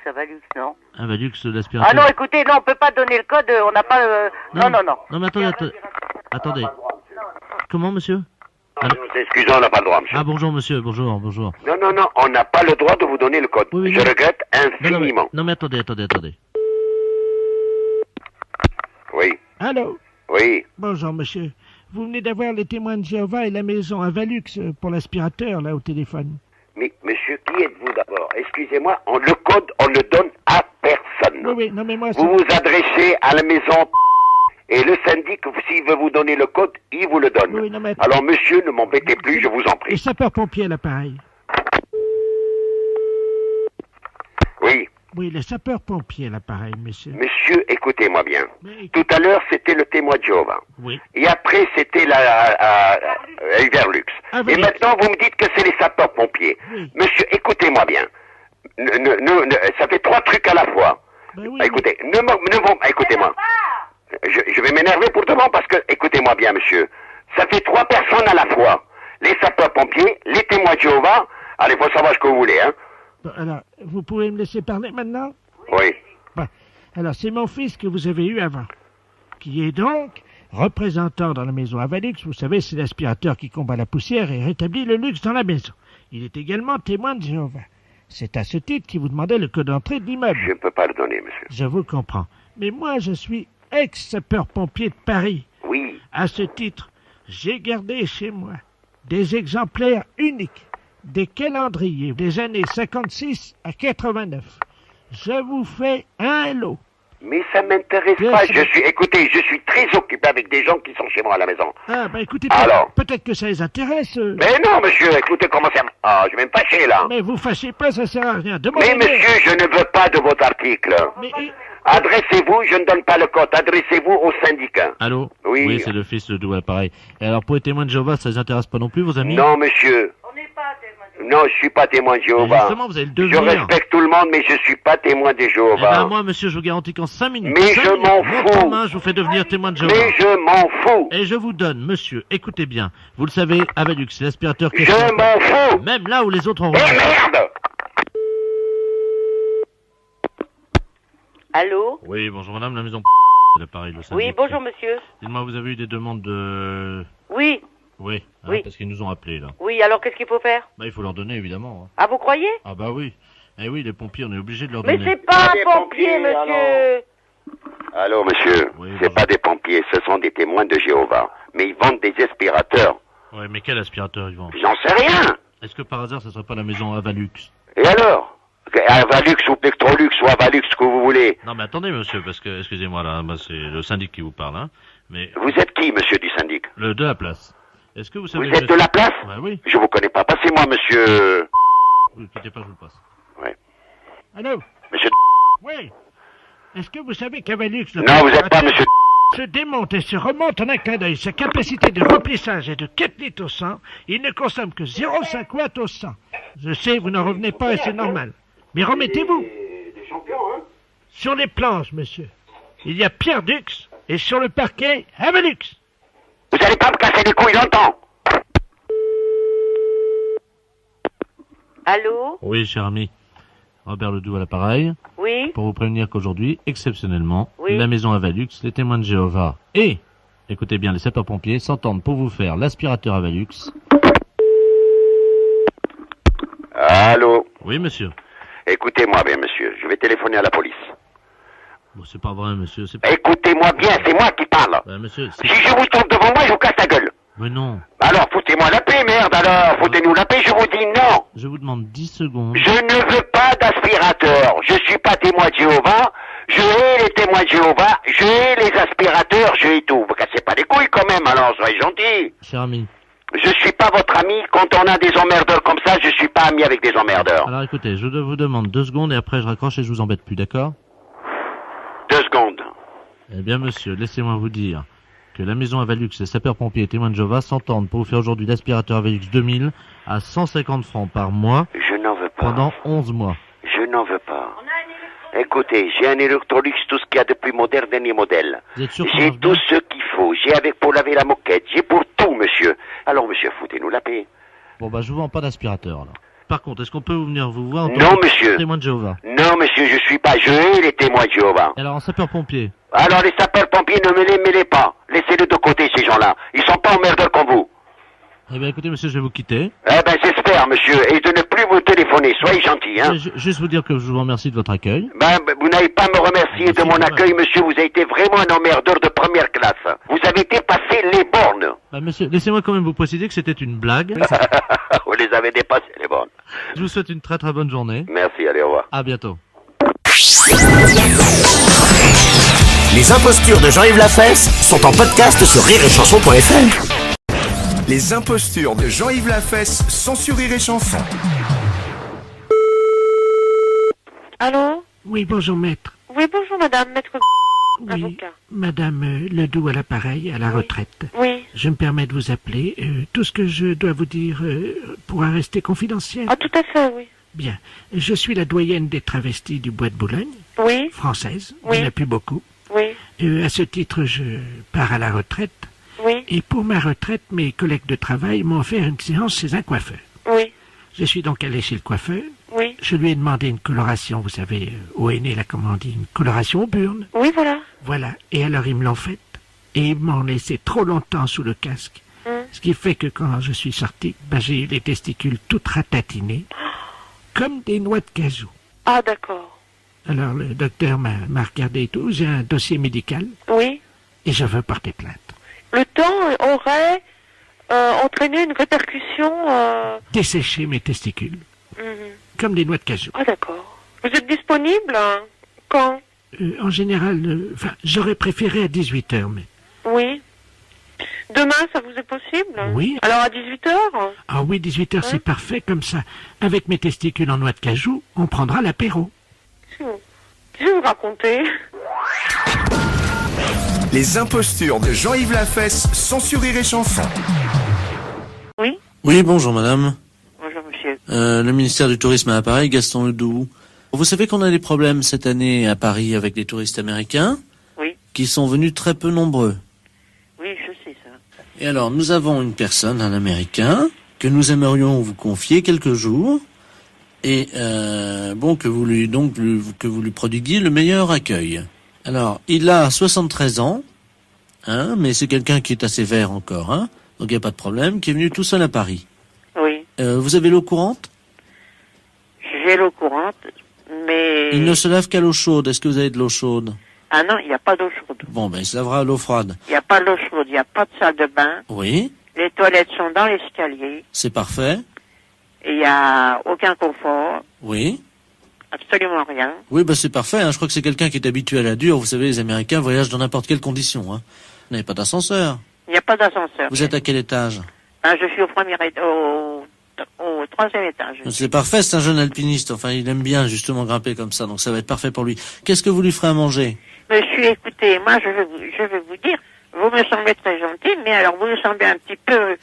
S4: non.
S5: Avalux, l'aspirateur.
S4: Ah non, écoutez, non, on peut pas donner le code, on n'a pas... Non.
S5: Non, mais attendez. Comment, monsieur?
S14: Excusez, on n'a pas le droit, monsieur.
S5: Ah, bonjour, monsieur, bonjour.
S14: Non, on n'a pas le droit de vous donner le code.
S5: Oui,
S14: je regrette infiniment.
S5: Non, mais attendez.
S14: Oui.
S1: Allô?
S14: Oui.
S1: Bonjour, monsieur. Vous venez d'avoir les témoins de Jéhovah et la maison à Valux pour l'aspirateur, là, au téléphone.
S16: Mais, monsieur, qui êtes-vous d'abord? Excusez-moi, le code, on le donne à personne.
S1: Oui, non, mais moi...
S16: Vous vous adressez à la maison et le syndic, s'il veut vous donner le code, il vous le donne.
S1: Oui, non, mais...
S16: Alors, monsieur, ne m'embêtez plus, je vous en prie.
S1: Les sapeurs-pompiers à l'appareil.
S16: Oui.
S1: Oui, les sapeurs-pompiers à l'appareil, monsieur.
S16: Monsieur, écoutez-moi bien. Tout à l'heure, c'était le témoin de Jéhovah.
S1: Oui.
S16: Et après, c'était Everlux. Et maintenant, vous me dites que c'est les sapeurs-pompiers.
S1: Oui.
S16: Monsieur, écoutez-moi bien. Ça fait 3 trucs à la fois. Écoutez, écoutez-moi. Je vais m'énerver pour demain parce que, écoutez-moi bien, monsieur. Ça fait 3 personnes à la fois. Les sapeurs-pompiers, les témoins de Jéhovah. Allez, faut savoir ce que vous voulez, hein.
S1: Bon, alors, vous pouvez me laisser parler maintenant?
S16: Oui.
S1: Bon, alors, c'est mon fils que vous avez eu avant, qui est donc représentant dans la maison Avalux. Vous savez, c'est l'aspirateur qui combat la poussière et rétablit le luxe dans la maison. Il est également témoin de Jéhovah. C'est à ce titre qu'il vous demandait le code d'entrée de l'immeuble.
S16: Je ne peux pas le donner, monsieur.
S1: Je vous comprends. Mais moi, je suis ex-sapeur-pompier de Paris.
S16: Oui.
S1: À ce titre, j'ai gardé chez moi des exemplaires uniques des calendriers des années 56 à 89. Je vous fais un lot.
S16: Mais ça m'intéresse pas. Écoutez, je suis très occupé avec des gens qui sont chez moi à la maison.
S1: Ah, bah écoutez,
S16: alors,
S1: peut-être que ça les intéresse.
S16: Mais non, monsieur, écoutez comment ça... Ah, je vais me fâcher, là.
S1: Mais vous fâchez pas, ça sert à rien.
S16: Mais monsieur, je ne veux pas de votre article.
S1: Mais...
S16: Adressez-vous, je ne donne pas le code, adressez-vous au syndicat.
S5: Allô?
S16: Oui.
S5: C'est le fils de Doux, l'appareil. Et alors, pour les témoins de Jéhovah, ça les intéresse pas non plus, vos amis?
S16: Non, monsieur. Non, je suis pas témoin de Jéhovah.
S5: Justement, vous allez le devenir.
S16: Je respecte tout le monde, mais je suis pas témoin de Jéhovah.
S5: Eh ben, moi, monsieur, je vous garantis qu'en 5 minutes.
S16: Mais je m'en fous.
S5: Je vous fais devenir témoin de Jéhovah.
S16: Mais je m'en fous.
S5: Et je vous donne, monsieur, écoutez bien. Vous le savez, Avalux, c'est l'aspirateur que...
S16: Je m'en fous.
S5: Même là où les autres ont...
S16: Eh merde!
S17: Allô?
S5: Oui, bonjour madame, la maison... l'appareil, le syndic.
S17: Oui, bonjour monsieur.
S5: Dites-moi, vous avez eu des demandes de...
S17: Oui.
S5: Oui,
S17: Oui.
S5: parce qu'ils nous ont appelés, là.
S17: Oui, alors qu'est-ce qu'il faut faire?
S5: Bah, il faut leur donner, évidemment. hein.
S17: Ah, vous croyez?
S5: Ah bah oui. Eh oui, les pompiers, on est obligé de leur
S17: Mais
S5: donner.
S17: c'est pas un pompier, monsieur.
S16: Allô, monsieur. C'est pas des pompiers, ce sont des témoins de Jéhovah. Mais ils vendent des aspirateurs.
S5: Ouais, mais quel aspirateur ils vendent?
S16: J'en sais rien.
S5: Est-ce que par hasard, ça serait pas la maison Avalux?
S16: Et alors? Avalux ou Plectrolux ou Avalux, ce que vous voulez.
S5: Non, mais attendez, monsieur, parce que, excusez-moi, là, bah, c'est le syndic qui vous parle, hein. Mais...
S16: Vous êtes qui, monsieur du syndic?
S5: Le de la place. Est-ce que vous savez...
S16: Vous êtes de la place?
S5: Ouais, oui.
S16: Je vous connais pas. Passez-moi, monsieur...
S5: Ne quittez pas, je vous le passe.
S16: Ouais.
S1: Allô?
S16: Monsieur...
S1: Oui. Est-ce que vous savez qu'Avalux...
S16: Non, vous êtes pas monsieur...
S1: se démonte et se remonte en un clin d'œil. Sa capacité de remplissage est de 4 litres au 100. Il ne consomme que 0,5 watts au 100. Je sais, vous n'en revenez pas et c'est normal. Mais remettez-vous.
S16: Des champions, hein?
S1: Sur les planches, monsieur, il y a Pierre Dux et sur le parquet, Avalux.
S16: Vous allez pas me casser les couilles longtemps.
S17: Allô?
S5: Oui, cher ami. Robert Ledoux à l'appareil.
S17: Oui?
S5: Pour vous prévenir qu'aujourd'hui, exceptionnellement,
S17: Oui.
S5: la maison Avalux, les témoins de Jéhovah et, écoutez bien, les sapeurs-pompiers s'entendent pour vous faire l'aspirateur Avalux.
S16: Allô?
S5: Oui, monsieur.
S16: Écoutez-moi bien, monsieur. Je vais téléphoner à la police.
S5: Bon, c'est pas vrai, monsieur. C'est pas...
S16: Écoutez-moi bien, c'est moi qui parle.
S5: monsieur,
S16: Si je vous trouve devant moi, je vous casse la gueule.
S5: Mais non.
S16: Alors, foutez-moi la paix, merde, alors. Foutez-nous la paix, je vous dis non.
S5: Je vous demande 10 secondes.
S16: Je ne veux pas d'aspirateur. Je suis pas témoin de Jéhovah. Je hais les témoins de Jéhovah. Je hais les aspirateurs. Je hais tout. Vous cassez pas les couilles quand même, alors, soyez gentil.
S5: Cher ami.
S16: Je suis pas votre ami. Quand on a des emmerdeurs comme ça, je suis pas ami avec des emmerdeurs.
S5: Alors écoutez, je vous demande 2 secondes et après je raccroche et je vous embête plus, d'accord?
S16: 2 secondes.
S5: Eh bien, monsieur, laissez-moi vous dire que la maison Avalux, les sapeurs-pompiers et témoins de Jéhovah s'entendent pour vous faire aujourd'hui l'aspirateur Avalux 2000 à 150 francs par mois.
S16: Je n'en veux pas.
S5: Pendant 11 mois.
S16: Je n'en veux pas. Écoutez, j'ai un Electrolux, tout ce qu'il y a de plus moderne, dernier modèle.
S5: Vous êtes sûr qu'on
S16: J'ai
S5: marche
S16: tout
S5: bien
S16: ce qu'il faut. J'ai avec pour laver la moquette. J'ai pour tout, monsieur. Alors, monsieur, foutez-nous la paix.
S5: Bon, bah, je vous vends pas d'aspirateur, alors. Par contre, est-ce qu'on peut venir vous voir en tant
S16: Non,
S5: que
S16: monsieur.
S5: témoin de Jéhovah?
S16: Non, monsieur, je suis pas. Je hais les témoins de Jéhovah.
S5: Alors, en sapeur-pompier?
S16: Alors, les sapeurs-pompiers, ne me les mêlez pas. Laissez-les de côté, ces gens-là. Ils sont pas emmerdeurs comme vous.
S5: Eh bien, écoutez, monsieur, je vais vous quitter.
S16: Eh ben, j'espère, monsieur. Et de ne plus vous téléphoner. téléphoné. Soyez gentil, hein.
S5: Juste vous dire que je vous remercie de votre accueil.
S16: Vous n'avez pas à me remercier de mon accueil, monsieur. Vous avez été vraiment un emmerdeur de première classe. Vous avez dépassé les bornes.
S5: Bah, monsieur, laissez-moi quand même vous préciser que c'était une blague.
S16: Vous les avez dépassées, les bornes.
S5: Je vous souhaite une très très bonne journée.
S16: Merci, allez, au revoir.
S5: À bientôt.
S9: Les impostures de Jean-Yves Lafesse sont en podcast sur rireetchanson.fr.
S15: Les impostures de Jean-Yves Lafesse sont sur Rire et Chanson.
S17: Allô?
S1: Oui, bonjour, maître.
S17: Oui, bonjour, madame, maître
S1: Oui,
S17: avocat.
S1: madame Ledoux à l'appareil, à la retraite.
S17: Oui.
S1: Je me permets de vous appeler. Tout ce que je dois vous dire pourra rester confidentiel.
S17: Ah, tout à fait, oui.
S1: Bien. Je suis la doyenne des travestis du Bois de Boulogne.
S17: Oui.
S1: Française.
S17: Oui.
S1: Il n'y en a plus beaucoup.
S17: Oui.
S1: À ce titre, je pars à la retraite.
S17: Oui.
S1: Et pour ma retraite, mes collègues de travail m'ont offert une séance chez un coiffeur.
S17: Oui.
S1: Je suis donc allé chez le coiffeur.
S17: Oui.
S1: Je lui ai demandé une coloration, vous savez, au aîné, là, comment on dit, une coloration aux burnes.
S17: Oui, voilà.
S1: Voilà. Et alors, ils me l'ont faite. Et ils m'ont laissé trop longtemps sous le casque. Ce qui fait que quand je suis sorti, j'ai eu les testicules toutes ratatinés, comme des noix de cajou.
S17: Ah, d'accord.
S1: Alors, le docteur m'a regardé et tout. J'ai un dossier médical.
S17: Oui.
S1: Et je veux porter plainte.
S17: Le temps aurait entraîné une répercussion...
S1: Dessécher mes testicules, comme des noix de cajou.
S17: Ah, d'accord. Vous êtes disponible quand?
S1: En général, j'aurais préféré à 18h, mais...
S17: Oui. Demain, ça vous est possible?
S1: Oui.
S17: Alors à 18h?
S1: Ah oui, 18h, c'est parfait, comme ça. Avec mes testicules en noix de cajou, on prendra l'apéro.
S17: Je vais vous raconter.
S15: Les impostures de Jean-Yves Lafesse sont sur Rire et Chanson.
S17: Oui.
S5: Oui, bonjour madame.
S17: Bonjour monsieur.
S5: Le ministère du Tourisme à l'appareil, Gaston Ledoux. Vous savez qu'on a des problèmes cette année à Paris avec les touristes américains?
S17: Oui.
S5: Qui sont venus très peu nombreux.
S17: Oui, je sais ça.
S5: Et alors, nous avons une personne, un Américain, que nous aimerions vous confier quelques jours, et que vous lui prodiguiez le meilleur accueil. Alors, il a 73 ans, mais c'est quelqu'un qui est assez vert encore, donc il n'y a pas de problème, qui est venu tout seul à Paris.
S17: Oui.
S5: Vous avez l'eau courante?
S17: J'ai l'eau courante, mais...
S5: Il ne se lave qu'à l'eau chaude. Est-ce que vous avez de l'eau chaude?
S17: Ah non, il n'y a pas d'eau chaude.
S5: Bon, il se lavera à l'eau froide.
S17: Il n'y a pas d'eau chaude, il n'y a pas de salle de bain.
S5: Oui.
S17: Les toilettes sont dans l'escalier.
S5: C'est parfait.
S17: Et il n'y a aucun confort.
S5: Oui.
S17: Absolument rien.
S5: Oui, c'est parfait. Je crois que c'est quelqu'un qui est habitué à la dure. Vous savez, les Américains voyagent dans n'importe quelle condition. Vous n'avez pas d'ascenseur.
S17: Il n'y a pas d'ascenseur.
S5: Vous êtes à quel étage?
S17: Je suis au troisième étage.
S5: C'est parfait, c'est un jeune alpiniste. Enfin, il aime bien justement grimper comme ça, donc ça va être parfait pour lui. Qu'est-ce que vous lui ferez à manger?
S17: Monsieur, écoutez, moi je vais vous dire, vous me semblez très gentil, mais alors vous me semblez un petit peu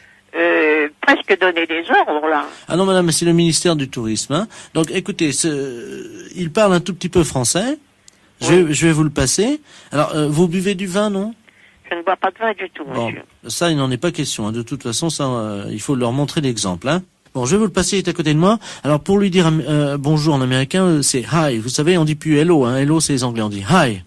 S17: presque donner des ordres là.
S5: Ah non madame, c'est le ministère du Tourisme. Donc écoutez, il parle un tout petit peu français.
S17: Oui.
S5: Je vais vous le passer. Alors, vous buvez du vin, non?
S17: Je ne bois pas de vin du tout, monsieur.
S5: Bon, ça, il n'en est pas question. De toute façon, ça, il faut leur montrer l'exemple. Bon, je vais vous le passer, il est à côté de moi. Alors, pour lui dire bonjour en américain, c'est hi. Vous savez, on dit plus hello. Hello, c'est les Anglais, on dit hi.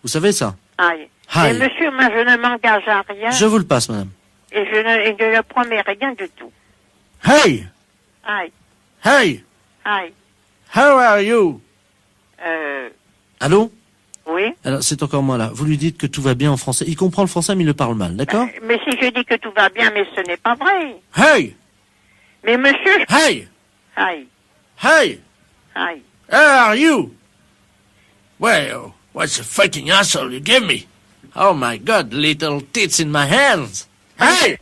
S5: Vous savez ça?
S17: Hi.
S5: Hi.
S17: Mais monsieur, moi, je ne m'engage à rien.
S5: Je vous le passe, madame.
S17: Et je ne promets rien du tout.
S5: Hey!
S17: Hi.
S5: Hey!
S17: Hi.
S5: How are you? Allô?
S17: Oui.
S5: Alors, c'est encore moi, là. Vous lui dites que tout va bien en français. Il comprend le français, mais il le parle mal, d'accord?
S17: Mais si je dis que tout va bien, mais ce n'est pas vrai.
S5: Hey!
S17: Mais monsieur...
S5: Hey!
S17: Hi.
S5: Hey!
S17: Hi.
S5: How are you? Well, what's a fucking asshole you give me? Oh my God, little tits in my hands. Hey!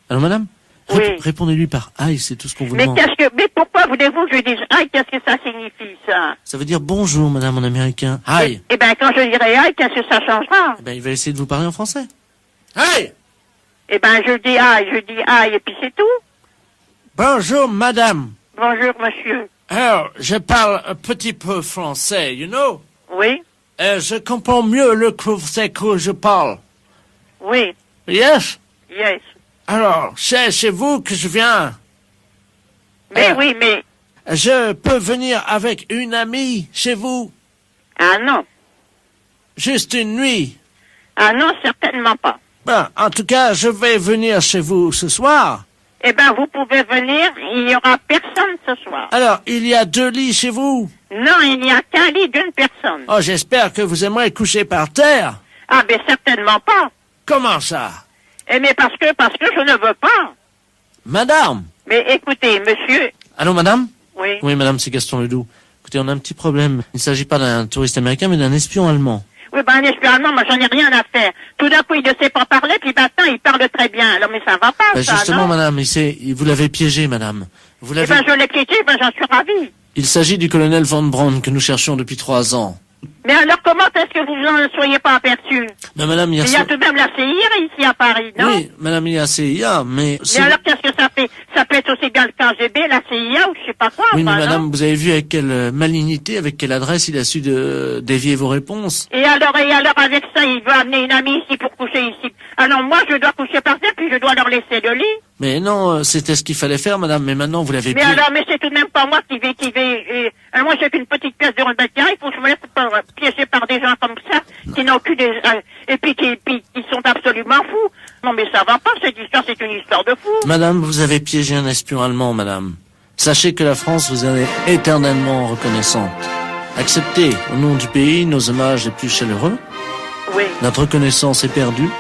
S5: Alors, madame?
S17: Oui.
S5: Répondez-lui par aïe, c'est tout ce qu'on vous
S17: Mais
S5: demande.
S17: mais pourquoi voulez-vous que je dise aïe? Qu'est-ce que ça signifie, ça?
S5: Ça veut dire bonjour, madame, en américain. Aïe.
S17: Eh ben, quand je dirai aïe, qu'est-ce que ça changera?
S5: Eh ben, il va essayer de vous parler en français. Aïe!
S17: Eh ben, je dis aïe, et puis c'est tout.
S5: Bonjour, madame.
S17: Bonjour, monsieur.
S5: Alors, je parle un petit peu français, you know?
S17: Oui.
S5: Je comprends mieux le français que je parle.
S17: Oui.
S5: Yes?
S17: Yes.
S5: Alors, c'est chez vous que je viens.
S17: Mais oui, mais...
S5: Je peux venir avec une amie chez vous?
S17: Ah non.
S5: Juste une nuit?
S17: Ah non, certainement pas.
S5: Ben, en tout cas, je vais venir chez vous ce soir.
S17: Eh ben, vous pouvez venir, il n'y aura personne ce soir. soir.
S1: Alors, il y a 2 lits chez vous?
S17: Non, il n'y a qu'un lit d'une personne.
S1: Oh, j'espère que vous aimeriez coucher par terre.
S17: Ah, ben certainement pas.
S1: Comment ça?
S17: Eh, mais parce que je ne veux pas.
S1: Madame?
S17: Mais écoutez, monsieur...
S5: Allô, madame?
S17: Oui.
S5: Oui, madame, c'est Gaston Ledoux. Écoutez, on a un petit problème. Il ne s'agit pas d'un touriste américain, mais d'un espion allemand.
S17: Oui, ben un espion allemand, moi j'en ai rien à faire. Tout d'un coup, il ne sait pas parler, puis maintenant, il parle très bien. Alors, mais ça va pas,
S5: Ben
S17: ça,
S5: justement,
S17: non?
S5: madame, vous l'avez piégé, madame. Vous
S17: Eh
S5: l'avez...
S17: ben, je l'ai piégé, ben j'en suis ravie.
S5: Il s'agit du colonel Von Braun que nous cherchions depuis 3 ans.
S17: Mais alors, comment est-ce que vous n'en soyez pas aperçu?
S5: Ben, madame,
S17: Il y a tout de même la CIA ici à Paris, non?
S5: Oui, madame, il y a CIA, mais...
S17: Mais alors, qu'est-ce que ça fait? Ça peut être aussi bien le KGB, la CIA ou je sais pas quoi.
S5: Oui, mais
S17: enfin,
S5: madame,
S17: non?
S5: vous avez vu avec quelle malignité, avec quelle adresse il a su dévier vos réponses.
S17: Et alors, avec ça, il veut amener une amie ici pour coucher ici. Alors, moi, je dois coucher par terre, puis je dois leur laisser le lit.
S5: Mais non, c'était ce qu'il fallait faire, madame, mais maintenant vous l'avez
S17: Mais alors, mais c'est tout de même pas moi qui vais, alors moi, j'ai qu'une petite pièce de mètre carré, il faut que je me laisse piéger par des gens comme ça, qui n'ont que des, et puis qui sont absolument fous. Non, mais ça va pas, cette histoire, c'est une histoire de fou.
S5: Madame, vous avez piégé un espion allemand, madame. Sachez que la France vous est éternellement reconnaissante. Acceptez, au nom du pays, nos hommages les plus chaleureux.
S17: Oui.
S5: Notre reconnaissance est perdue.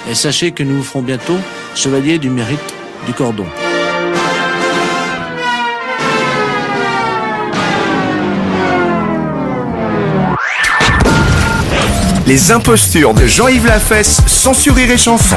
S5: Et sachez que nous vous ferons bientôt chevalier du mérite du cordon.
S15: Les impostures de Jean-Yves Lafesse, sans Rire et Chanson.